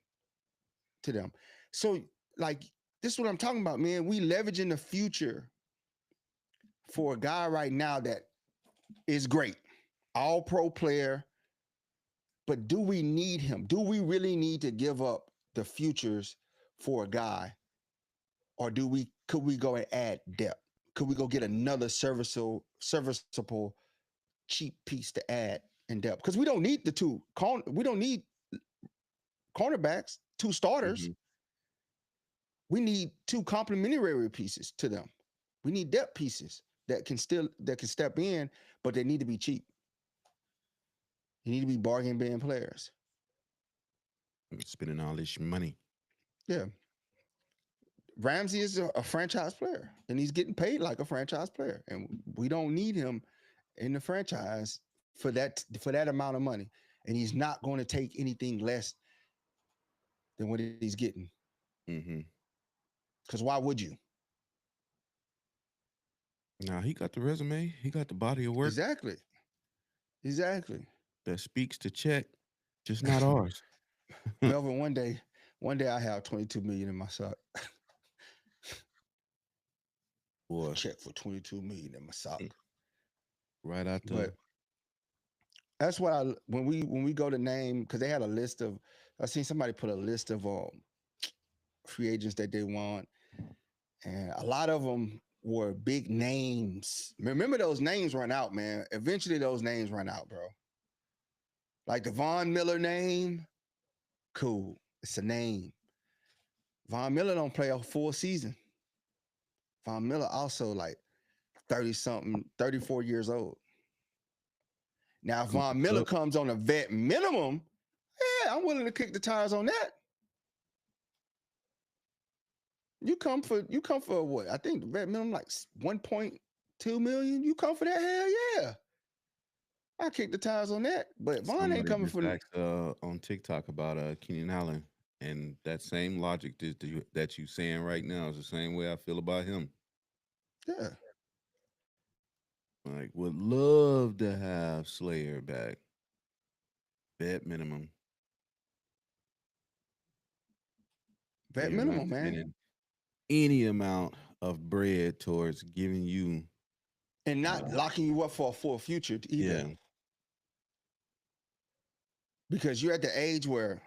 to them. So like, this is what I'm talking about, man. We leveraging the future for a guy right now that is great, all pro player. But do we need him? Do we really need to give up the futures for a guy? Or could we go and add depth? Could we go get another serviceable cheap piece to add in depth? Because we don't need the two. We don't need cornerbacks, two starters. Mm-hmm. We need two complementary pieces to them. We need depth pieces that can step in, but they need to be cheap. You need to be bargain bin players. Spending all this money. Yeah. Ramsey is a franchise player, and he's getting paid like a franchise player, and we don't need him in the franchise for that amount of money, and he's not going to take anything less than what he's getting. Mm-hmm. Because why would you? Now he got the resume. He got the body of work Exactly. Exactly. that speaks to Chet, just not ours. Melvin, one day I have 22 million in my sock. Boy, Check for 22 million in my sock. right out the But that's what I when we go to name, because they had a list of, I seen somebody put a list of free agents that they want, and a lot of them were big names. Remember, those names run out, man. Eventually those names run out, bro. Like the Von Miller name, cool. It's a name. Von Miller don't play a full season. Von Miller also like 30 something, 34 years old. Now, if Von Miller comes on a vet minimum, yeah, I'm willing to kick the tires on that. You come for what? I think the vet minimum like 1.2 million. You come for that? Hell yeah. I kick the tires on that. But Von ain't somebody coming just for asked on TikTok about Keenan Allen, and that same logic that you saying right now is the same way I feel about him. yeah. Like, would love to have Slayer back. Bet minimum. Vet You're not minimum, man. spending any amount of bread towards giving you, And not locking you up for a future either. yeah, Because you're at the age where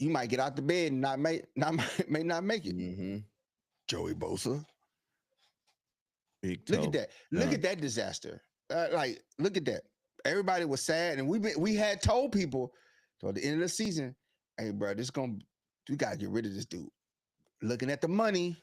you might get out the bed and may not make it. mm-hmm. Joey Bosa. Big Look toe. at that. Look at that disaster. Like, look at that. Everybody was sad, and we had told people toward the end of the season, hey, bro, we gotta get rid of this dude. Looking at the money,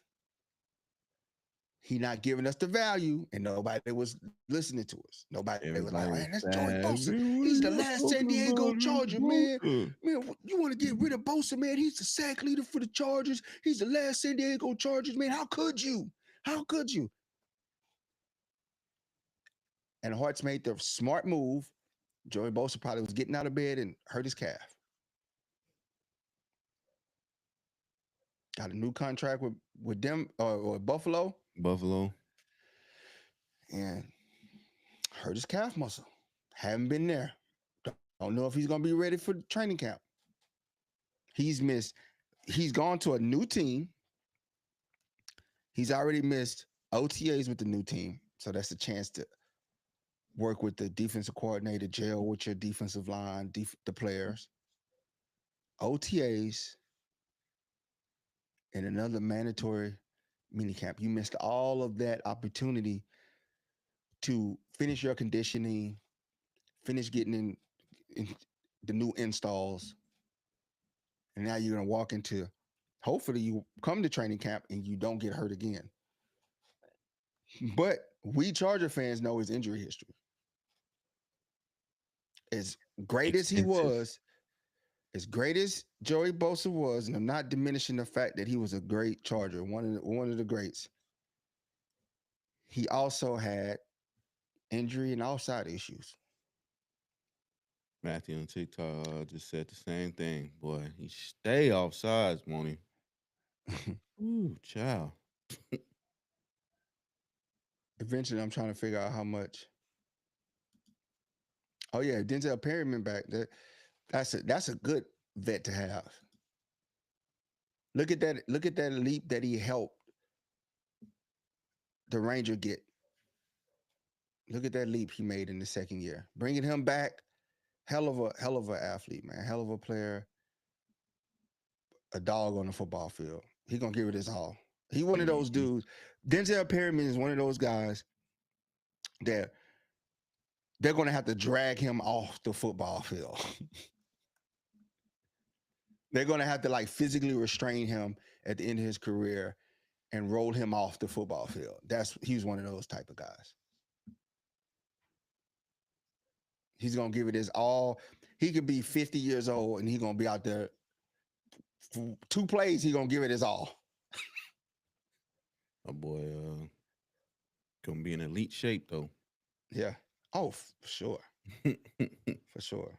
he not giving us the value, and nobody was listening to us. Nobody was like, man, that's Joey Bosa. He's the last San Diego Charger, man. Man, you want to get rid of Bosa, man? He's the sack leader for the Chargers. He's the last San Diego Chargers, man. How could you? How could you? And Hart's made the smart move. Joey Bosa probably was getting out of bed and hurt his calf. Got a new contract with them or Buffalo. Buffalo. And hurt his calf muscle. Haven't been there. Don't know if he's gonna be ready for training camp. He's gone to a new team. He's already missed OTAs with the new team. So that's a chance to work with the defensive coordinator, gel with your defensive line, the players. OTAs and another mandatory minicamp. You missed all of that opportunity to finish your conditioning, finish getting in the new installs. And now you're going to walk into, hopefully you come to training camp and you don't get hurt again. But we Charger fans know his injury history. As great as he was, as great as Joey Bosa was, and I'm not diminishing the fact that he was a great Charger, one of the greats, he also had injury and offside issues. Matthew on TikTok just said the same thing. Boy, he stay off sides, won't he? Ooh, child. Eventually, I'm trying to figure out how much. Oh yeah, Denzel Perryman back. That's a good vet to have. Look at that leap that he helped the Ranger get. Look at that leap he made in the second year. Bringing him back, hell of an athlete, man. Hell of a player. A dog on the football field. He gonna give it his all. He one of those dudes. Denzel Perryman is one of those guys that they're gonna have to drag him off the football field. They're gonna have to like physically restrain him at the end of his career and roll him off the football field. He's one of those type of guys. He's gonna give it his all. He could be 50 years old and he's gonna be out there. For 2 plays, he's gonna give it his all. My boy, gonna be in elite shape though. Yeah. Oh, for sure. For sure.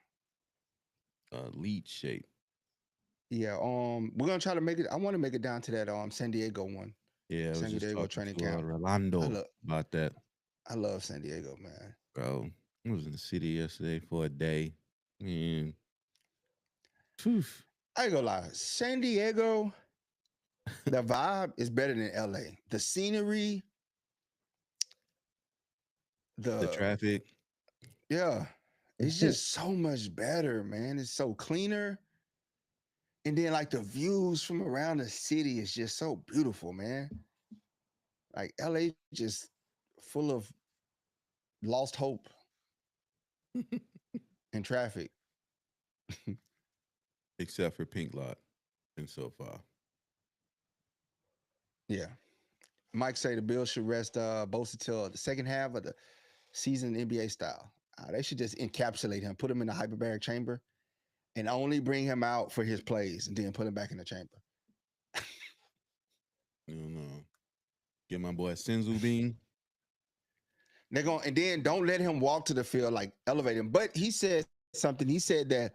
Elite shape. Yeah. We're gonna try to make it. I want to make it down to that San Diego one. Yeah, I was San just Diego talking training to camp. Rolando about that, I love San Diego, man. bro. I was in the city yesterday for a day. Man, phew. I ain't gonna lie, San Diego, the vibe is better than LA. The scenery, The the traffic. yeah, it's just so much better, man. It's so cleaner. And then like the views from around the city is just so beautiful, man. Like LA just full of lost hope and traffic. Except for Pink Lot and so far. Yeah. Mike say the Bills should rest Bosa till the second half of the season NBA style. They should just encapsulate him, put him in the hyperbaric chamber, and only bring him out for his plays and then put him back in the chamber. You know, get my boy Senzu Bean. They're going and then don't let him walk to the field, like elevate him. But he said something. He said that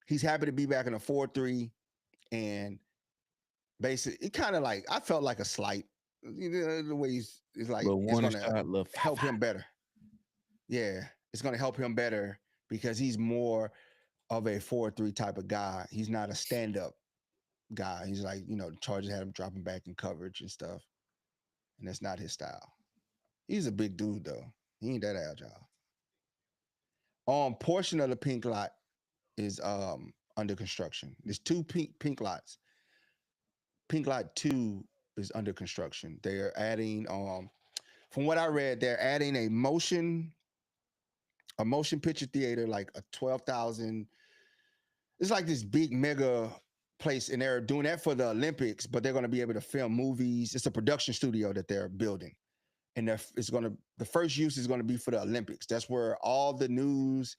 he's happy to be back in a 4-3, and basically it kind of like I felt like a slight. You know, the way he's like Little it's warning gonna shot, little help him better. Yeah, it's gonna help him better because he's more of a 4-3 type of guy. He's not a stand-up guy. He's like, you know, the Chargers had him dropping back in coverage and stuff. And that's not his style. He's a big dude though. He ain't that agile. Portion of the pink lot is under construction. There's two pink lots. Pink lot 2 is under construction. They're adding from what I read, they're adding a motion picture theater, like a 12,000. It's like this big mega place, and they're doing that for the Olympics, but they're going to be able to film movies. It's a production studio that they're building. And the first use is going to be for the Olympics. That's where all the news,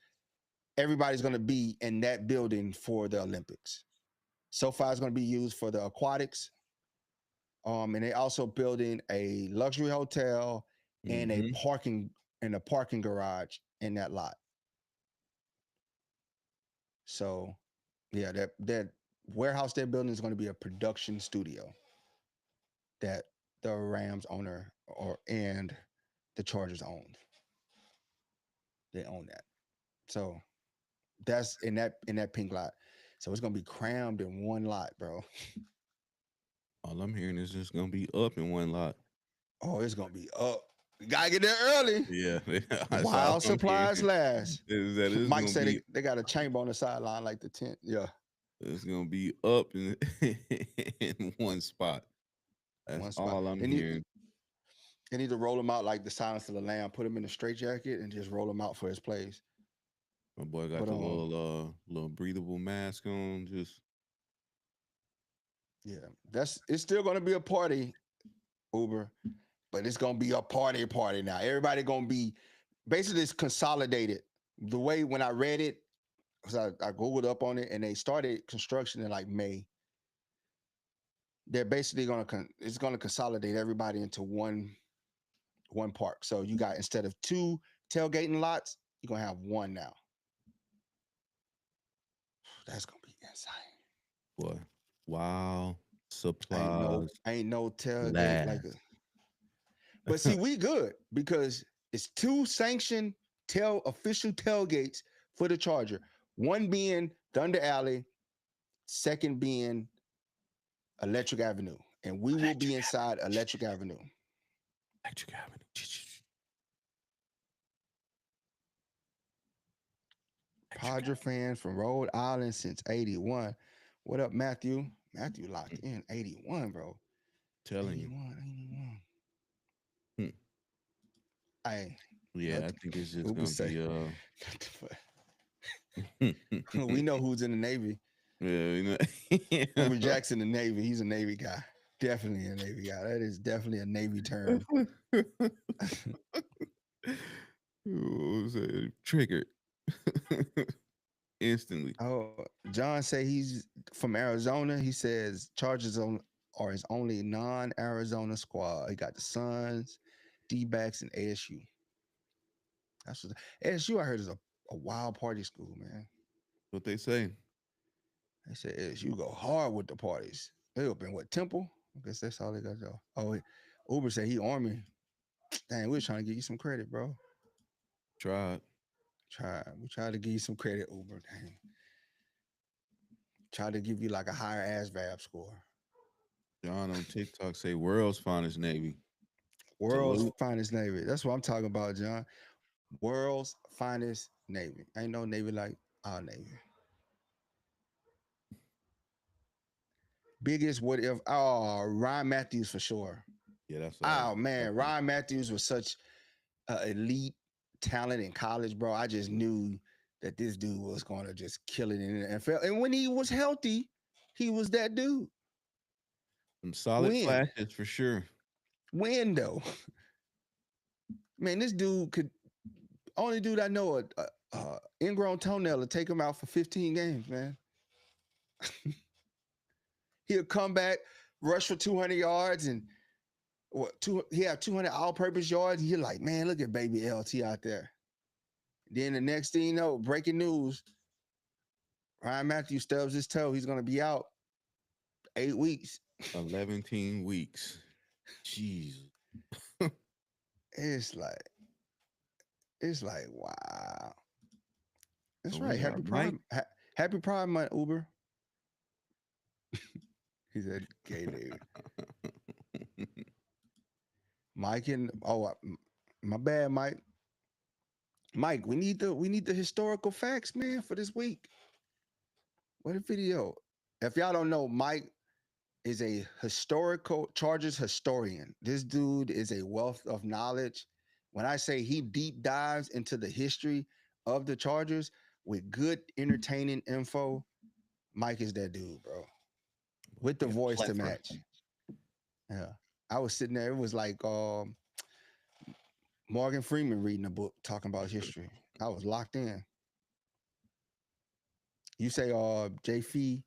everybody's going to be in that building for the Olympics. SoFi is going to be used for the aquatics. And they also building a luxury hotel and a parking garage in that lot. So yeah, that warehouse they're building is going to be a production studio that the Rams owner and the Chargers owned. They own that. So that's in that pink lot. So it's gonna be crammed in one lot, bro. All I'm hearing is just gonna be up in one lot. Oh, it's gonna be up. You gotta get there early. Yeah, While supplies last. Is that it's Mike gonna said be, they got a chamber on the sideline like the tent. Yeah, it's gonna be up in, in one spot. That's one spot. all I'm They hearing. need to roll him out like the Silence of the Lamb. Put him in a straitjacket and just roll him out for his plays. My boy got But, the little breathable mask on. Just Yeah, it's still gonna be a party, Uber, but it's gonna be a party now. Everybody gonna be basically it's consolidated. The way when I read it, because I googled up on it, and they started construction in like May. They're basically it's gonna consolidate everybody into one park. So you got instead of 2 tailgating lots, you're gonna have one now. That's gonna be insane. boy, wow, supplies. Ain't no tailgate last. like a. But see, we good because it's 2 sanctioned official tailgates for the Charger. One being Thunder Alley, second being Electric Avenue, and we will be inside Electric Avenue. Electric Avenue. Padre fan from Rhode Island since '81. What up, Matthew? Matthew locked in '81, bro. Telling you. 81. Hmm. Yeah, I think it's just gonna be We know who's in the Navy. Yeah, you know. Henry Jackson, the Navy. He's a Navy guy. Definitely a Navy guy. That is definitely a Navy term. What was that? Triggered instantly. Oh, John say he's from Arizona. He says Chargers are his only non-Arizona squad. He got the Suns, D-backs, and ASU. That's what ASU I heard is a wild party school, man. What they say? They said ASU go hard with the parties. They up in what, Temple? I guess that's all they got though. Oh, Uber said he Army. Dang, we was trying to give you some credit, bro. Tried. We tried to give you some credit, Uber. Dang. Tried to give you like a higher ASVAB score. John on TikTok say world's finest Navy. World's Salute. finest Navy. That's what I'm talking about, John. World's finest Navy. Ain't no Navy like our Navy. Biggest what if? Oh, Ryan Matthews for sure. Yeah, that's what I Oh was man, talking. Ryan Matthews was such elite talent in college, bro. I just knew that this dude was going to just kill it in the NFL. And when he was healthy, he was that dude. Some solid When? flashes for sure. When though? Man, this dude could only dude I know a ingrown toenail to take him out for 15 games, man. He'll come back, rush for 200 yards, and he had 200 all-purpose yards. And you're like, man, look at baby LT out there. Then the next thing you know, breaking news: Ryan Matthews stubs his toe. He's gonna be out 8 weeks. 11 weeks. Jeez. It's like wow. That's So right. we Happy got Pride. Mike. Happy Pride Month, Uber. He said, "Gay dude." Mike and my bad, Mike. Mike, we need the historical facts, man, for this week. What a video. If y'all don't know, Mike is a historical Chargers historian. This dude is a wealth of knowledge. When I say he deep dives into the history of the Chargers with good, entertaining info, Mike is that dude, bro. With the Yeah, voice to plethora. match. Yeah. I was sitting there, it was like Morgan Freeman reading a book talking about history. I was locked in. You say J Fee,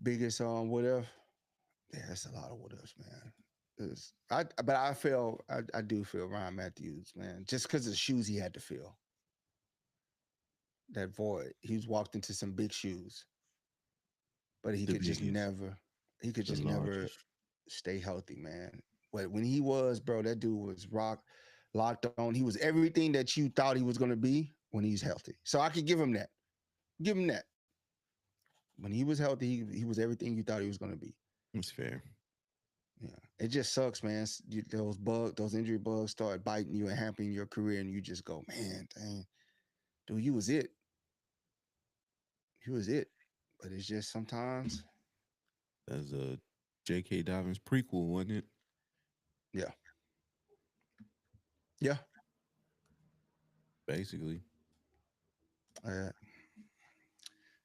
biggest what if? Yeah, that's a lot of what ifs, man. But I do feel Ryan Matthews, man, just because of the shoes he had to fill. That void. He's walked into some big shoes. But he The could just biggest, never largest. stay healthy, man. But when he was, bro, that dude was locked on. He was everything that you thought he was gonna be when he's healthy. So I could give him that. Give him that. When he was healthy, he was everything you thought he was gonna be. That's fair. Yeah, it just sucks, man. Those injury bugs start biting you and hampering your career, and you just go, man, dang, dude, you was it. He was it. But it's just sometimes, That's a J.K. Dobbins prequel, wasn't it? yeah, yeah. Basically.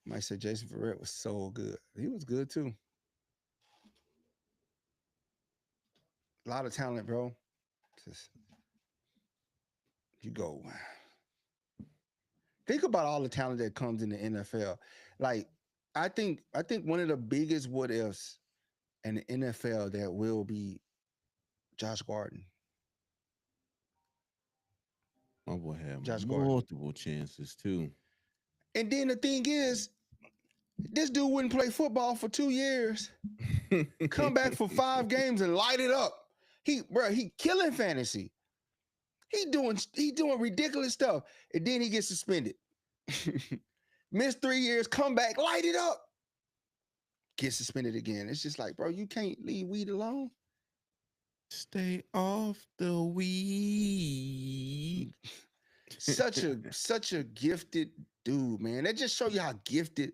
Might say Jason Verrett was so good. He was good too. A lot of talent, bro. Just you go. Think about all the talent that comes in the NFL. Like, I think one of the biggest what ifs in the NFL that will be Josh Gordon. My boy had Josh Gordon. multiple chances too. And then the thing is, this dude wouldn't play football for 2 years. Come back for 5 games and light it up. He killing fantasy. He doing ridiculous stuff. And then he gets suspended. Missed 3 years, come back, light it up. Get suspended again. It's just like, bro, you can't leave weed alone. Stay off the weed. Such a gifted dude, man. That just show you how gifted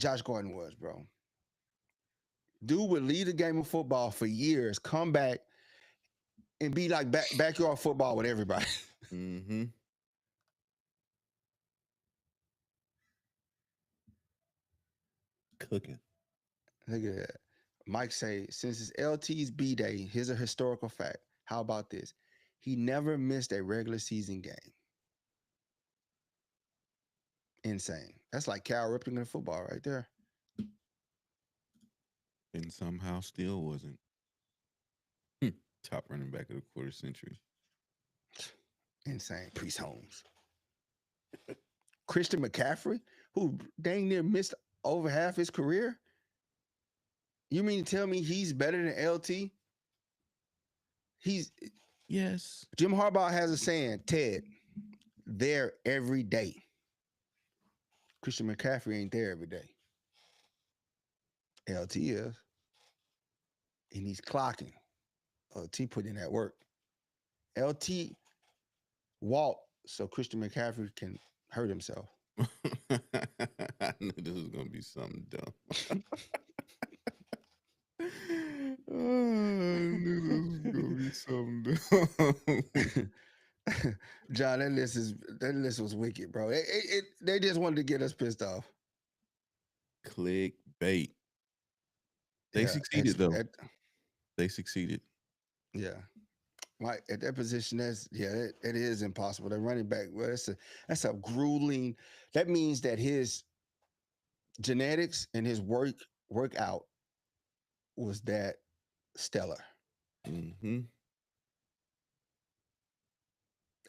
Josh Gordon was, bro. Dude would lead the game of football for years, come back and be like backyard football with everybody. Mm-hmm. Cooking. Look at that. Mike say, since it's LT's B day, here's a historical fact. How about this? He never missed a regular season game. Insane. That's like Cal Ripken in football right there. And somehow still wasn't top running back of the quarter century. Insane. Priest Holmes. Christian McCaffrey, who dang near missed over half his career. You mean to tell me he's better than LT? He's Yes. Jim Harbaugh has a saying, Ted, there every day. Christian McCaffrey ain't there every day. LT is. And he's clocking. LT put in that work. LT walked so Christian McCaffrey can hurt himself. I knew this was gonna be something dumb. Oh, I knew this was gonna be something dumb. John, that list was wicked, bro. They just wanted to get us pissed off. Clickbait. They Yeah, succeeded though. They succeeded. Yeah. Right at that position, it is impossible. The running back, well, that's a grueling. That means that his genetics and his workout was that stellar. Mm-hmm.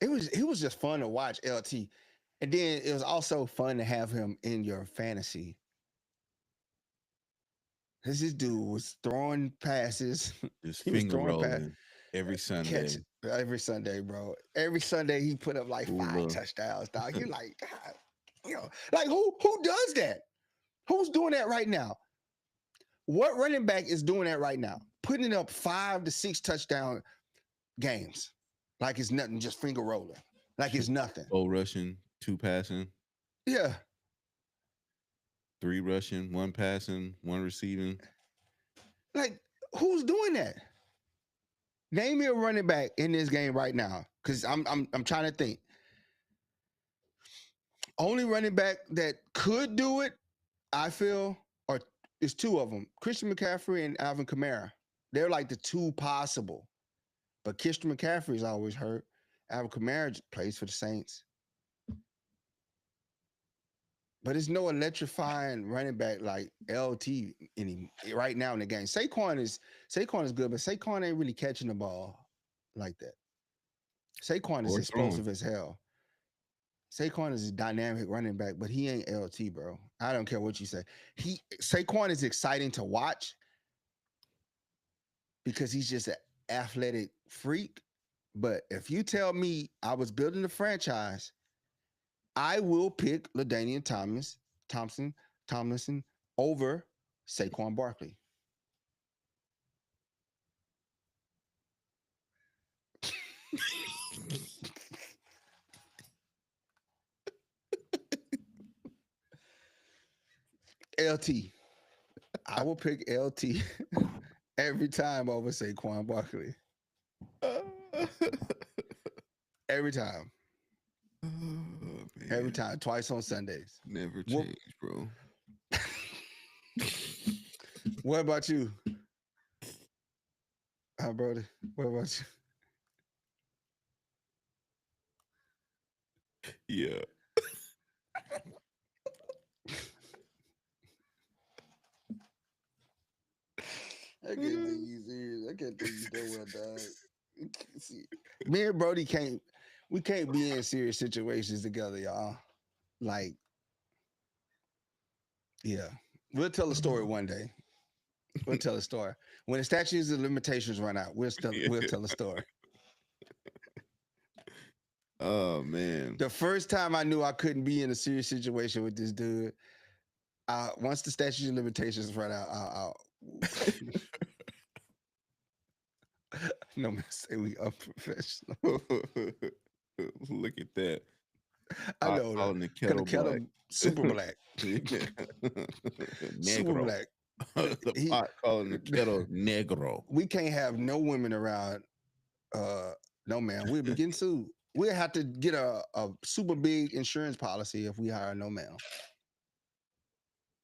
It was just fun to watch LT, and then it was also fun to have him in your fantasy. This dude was throwing passes. Just He was finger throwing rolling every Sunday. Every Sunday, bro. Every Sunday he put up like 5 Ooh, touchdowns, dog. You're like, God, like who does that? Who's doing that right now? What running back is doing that right now? Putting up 5 to 6 touchdown games, like it's nothing, just finger rolling, like it's nothing. 4 rushing, 2 passing, Yeah, 3 rushing, 1 passing, 1 receiving. like who's doing that? Name me a running back in this game right now, because I'm trying to think. Only running back that could do it, I feel, or is 2 of them: Christian McCaffrey and Alvin Kamara. They're like the 2 possible. But Christian McCaffrey is always hurt. Alvin Kamara plays for the Saints. But it's no electrifying running back like LT right now in the game. Saquon is good, but Saquon ain't really catching the ball like that. Saquon is explosive as hell. Saquon is a dynamic running back, but he ain't LT, bro. I don't care what you say. Saquon is exciting to watch because he's just an athletic freak. But if you tell me I was building a franchise, I will pick LaDainian Tomlinson over Saquon Barkley. LT. I will pick LT every time over Saquon Barkley. Every time. Oh, Every time. Twice on Sundays. Never change, bro. What about you? Hi, Brody. What about you? Yeah. I can't think you serious. I can't think you know what, dog. See, me and Brody can't be in serious situations together, y'all. Like, yeah. We'll tell a story one day. We'll tell a story. When the statutes of limitations run out, we'll tell a story. Oh man. The first time I knew I couldn't be in a serious situation with this dude, once the statute of limitations run out, I'll no man say we unprofessional. Look at that. I know calling the kettle black. Super black. Super black. The pot calling the kettle negro. We can't have no women around. No man, we'll be getting sued. We'll have to get a super big insurance policy if we hire no man.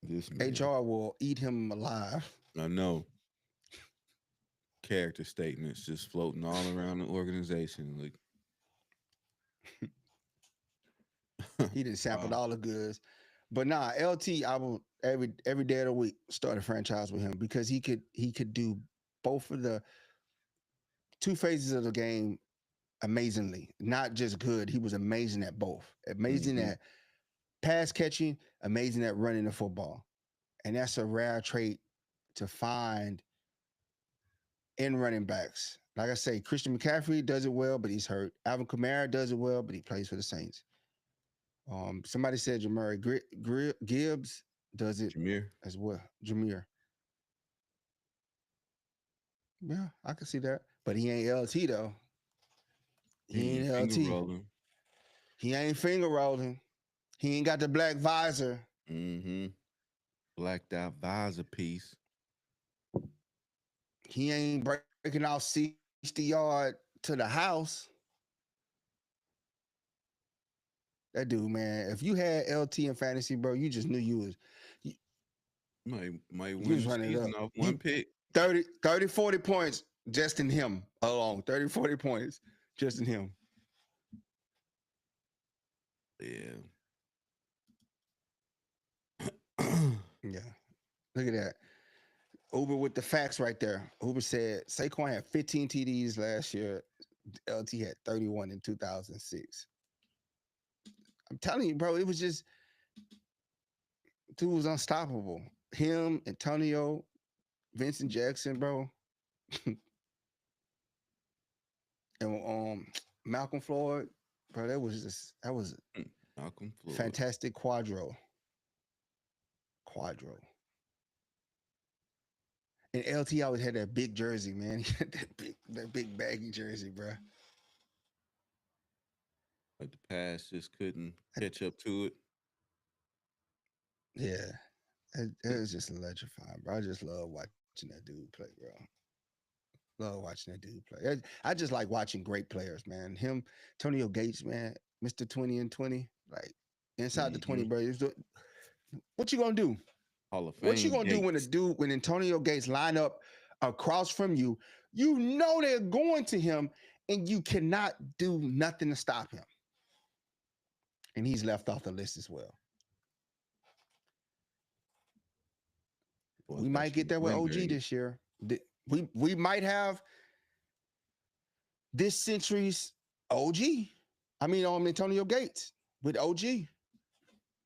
This man. HR will eat him alive. I know. Character statements just floating all around the organization. Like he done sampled all the goods. But nah, LT, I will every day of the week start a franchise with him because he could do both of the 2 phases of the game amazingly. Not just good, he was amazing at both. Amazing at pass catching, amazing at running the football. And that's a rare trait to find in running backs. Like I say, Christian McCaffrey does it well, but he's hurt. Alvin Kamara does it well, but he plays for the Saints. Somebody said Jamari Gibbs does it Jameer. as well. Jameer. Yeah, I can see that. But he ain't LT though. He ain't finger LT. rolling. He ain't finger rolling. He ain't got the black visor. Mm-hmm. Blacked out visor piece. He ain't breaking out 60 yard to the house. That dude, man. If you had LT in fantasy, bro, you just knew you was Might was win the running it season up. off one pick. 30, 40 points just in him alone. 30, 40 points just in him. Yeah. Yeah. Look at that. Uber with the facts right there. Uber said Saquon had 15 TDs last year. LT had 31 in 2006. I'm telling you, bro, it was just dude was unstoppable. Him, Antonio, Vincent Jackson, bro. And Malcolm Floyd, bro, that was Malcolm Floyd. fantastic quadro. And LT always had that big jersey, man. He had that big baggy jersey, bro. Like the pass just couldn't catch up to it. Yeah. It was just electrifying, bro. I just love watching that dude play, bro. Love watching that dude play. I just like watching great players, man. Him, Antonio Gates, man, Mr. 20 and 20. Like inside the 20, bro. What you gonna do? Hall of Fame. What you gonna do when Antonio Gates line up across from you? You know they're going to him, and you cannot do nothing to stop him. And he's left off the list as well. We might get there with OG this year. We might have this century's OG. I mean, Antonio Gates with OG.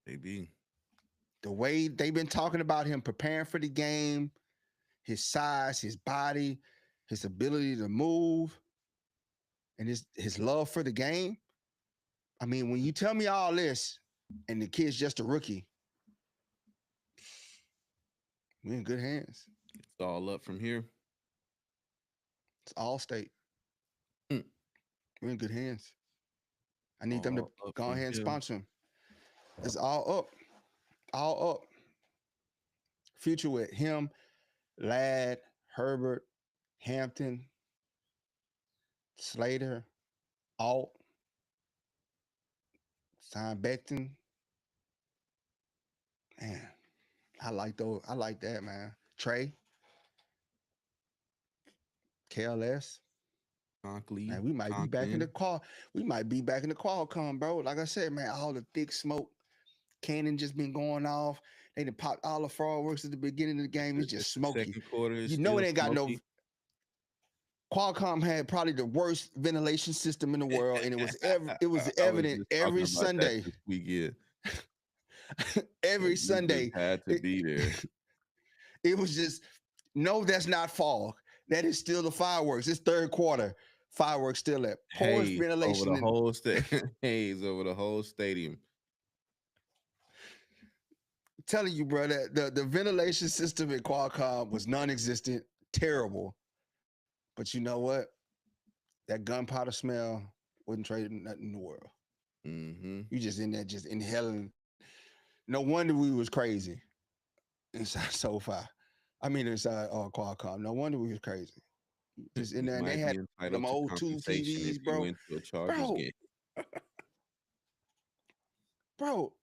Maybe. The way they've been talking about him preparing for the game, his size, his body, his ability to move, and his love for the game. I mean, when you tell me all this and the kid's just a rookie, we're in good hands. It's all up from here. It's all state. We're in good hands. I need them to go ahead and sponsor him. It's all up. All up. Future with him, Ladd, Herbert, Hampton, Slater, Alt, Sign Becton. Man, I like those. I like that, man. Trey, KLS. Conklin. Man, we might be back in the call. We might be back in the Qualcomm, bro. Like I said, man, all the thick smoke, cannon just been going off. They done popped all the fireworks at the beginning of the game. It's just smoky. Second quarter is You know it still ain't got smoky. no. Qualcomm had probably the worst ventilation system in the world, and it was evident every Sunday. Every Sunday had to be there. It was just no, that's not fog. That is still the fireworks. It's third quarter. Fireworks still at poorest Haze ventilation. over the whole haze over the whole stadium. Telling you, bro, that the ventilation system at Qualcomm was non-existent, terrible. But you know what? That gunpowder smell wouldn't trade nothing in the world. Mm-hmm. You just in there, just inhaling. No wonder we was crazy inside SoFi. I mean, inside Qualcomm. No wonder we was crazy. Just in there, and they had them old tube TVs, bro. Bro,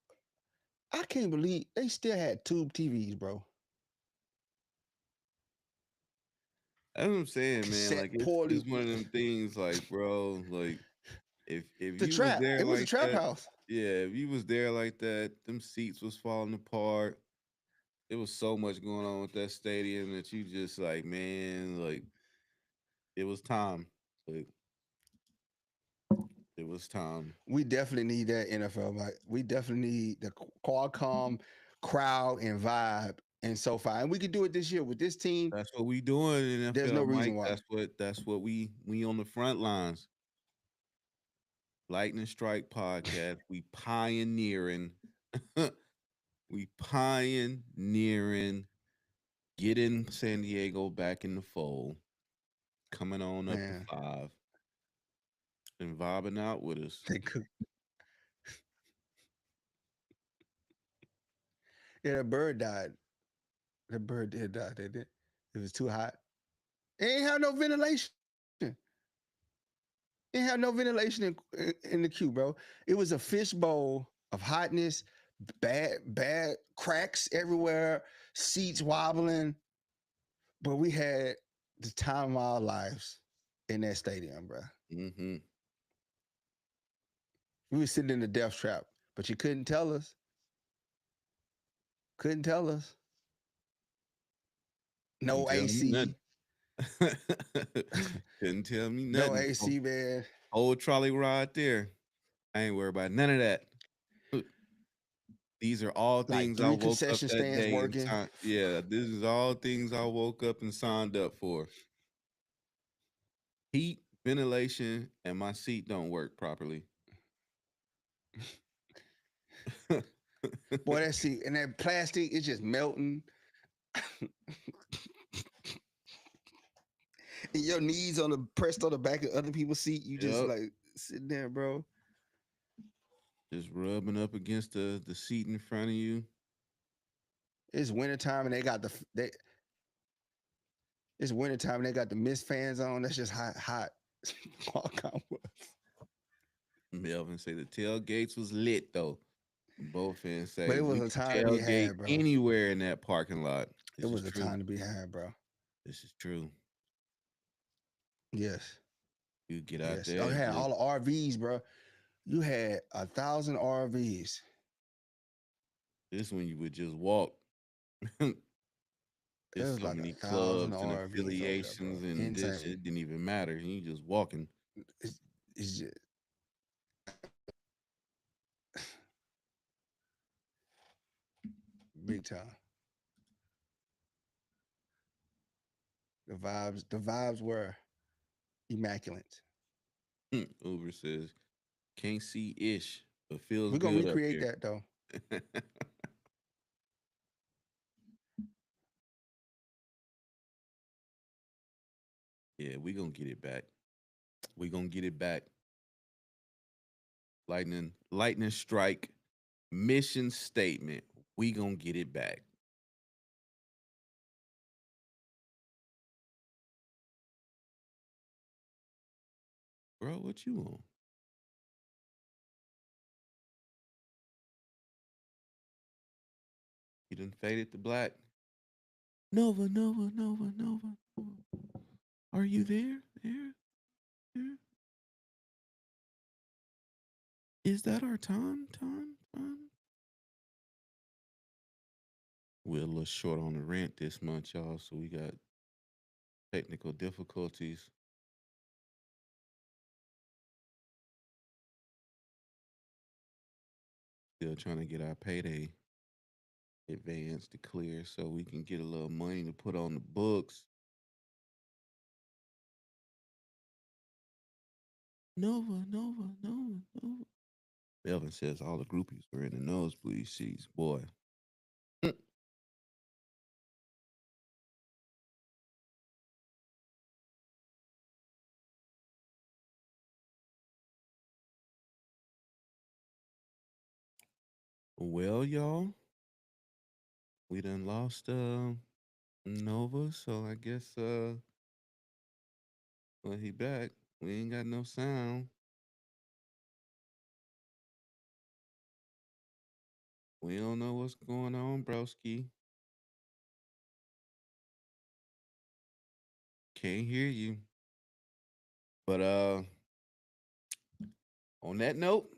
I can't believe they still had tube TVs, bro. That's what I'm saying, man. Like it's one of them things, like, bro, like if the you trap, was there, it was like a trap that, house. Yeah, if you was there like that, them seats was falling apart. There was so much going on with that stadium that you just like, man, like it was time. Like it was time. We definitely need that NFL. Like we definitely need the Qualcomm crowd and vibe in SoFi, and we could do it this year with this team. That's what we doing in There's no NFL, reason Mike. why. That's what we on the front lines. Lightning Strike podcast. We pioneering. We pioneering getting San Diego back in the fold. Coming on up to Man, 5 and vibing out with us. they cook. Yeah, that bird died. That bird did die. They did. It was too hot. It ain't have no ventilation. It ain't have no ventilation in the queue, bro. It was a fishbowl of hotness, bad cracks everywhere, seats wobbling. But we had the time of our lives in that stadium, bro. Mm-hmm. We were sitting in the death trap, but you couldn't tell us. Couldn't tell us. No Couldn't tell me AC. nothing. Couldn't tell me No nothing. AC, man. Old trolley ride there. I ain't worried about none of that. These are all Like things I 3 woke up concession that stands day and working. signed. Yeah, this is all things I woke up and signed up for. Heat, ventilation, and my seat don't work properly. Boy, that seat and that plastic is just melting. And your knees pressed on the back of other people's seat. You just Yep. like sitting there, bro. Just rubbing up against the seat in front of you. It's wintertime and they got it's wintertime and they got the mist fans on. That's just hot. Walk on with. Melvin say the tailgates was lit though. Both ends say But it was we a can time to be tailgate had, bro. anywhere in that parking lot. It This was is a true. time to be had, bro. This is true. Yes. You get out Yes. there. Oh, you and had just- all the RVs, bro. You had 1,000 RVs. This when you would just walk. It There's was so like many 1,000 clubs and RVs over there, affiliations bro. and this Insane. it didn't even matter. You just walking. It's just big time. The vibes were immaculate. Uber says, can't see ish, but feels We're gonna good up recreate here. that though. Yeah, we gonna get it back. We gonna get it back. Lightning strike, mission statement. We gonna get it back. Bro, what you on? You done faded to black. Nova. Are you there? There? Is that our time? We're a little short on the rent this month, y'all, so we got technical difficulties. Still trying to get our payday advance to clear so we can get a little money to put on the books. Nova. Melvin says all the groupies were in the nosebleed seats. Boy. Well, y'all, we done lost Nova, so I guess well, he back. We ain't got no sound. We don't know what's going on, broski. Can't hear you. But on that note,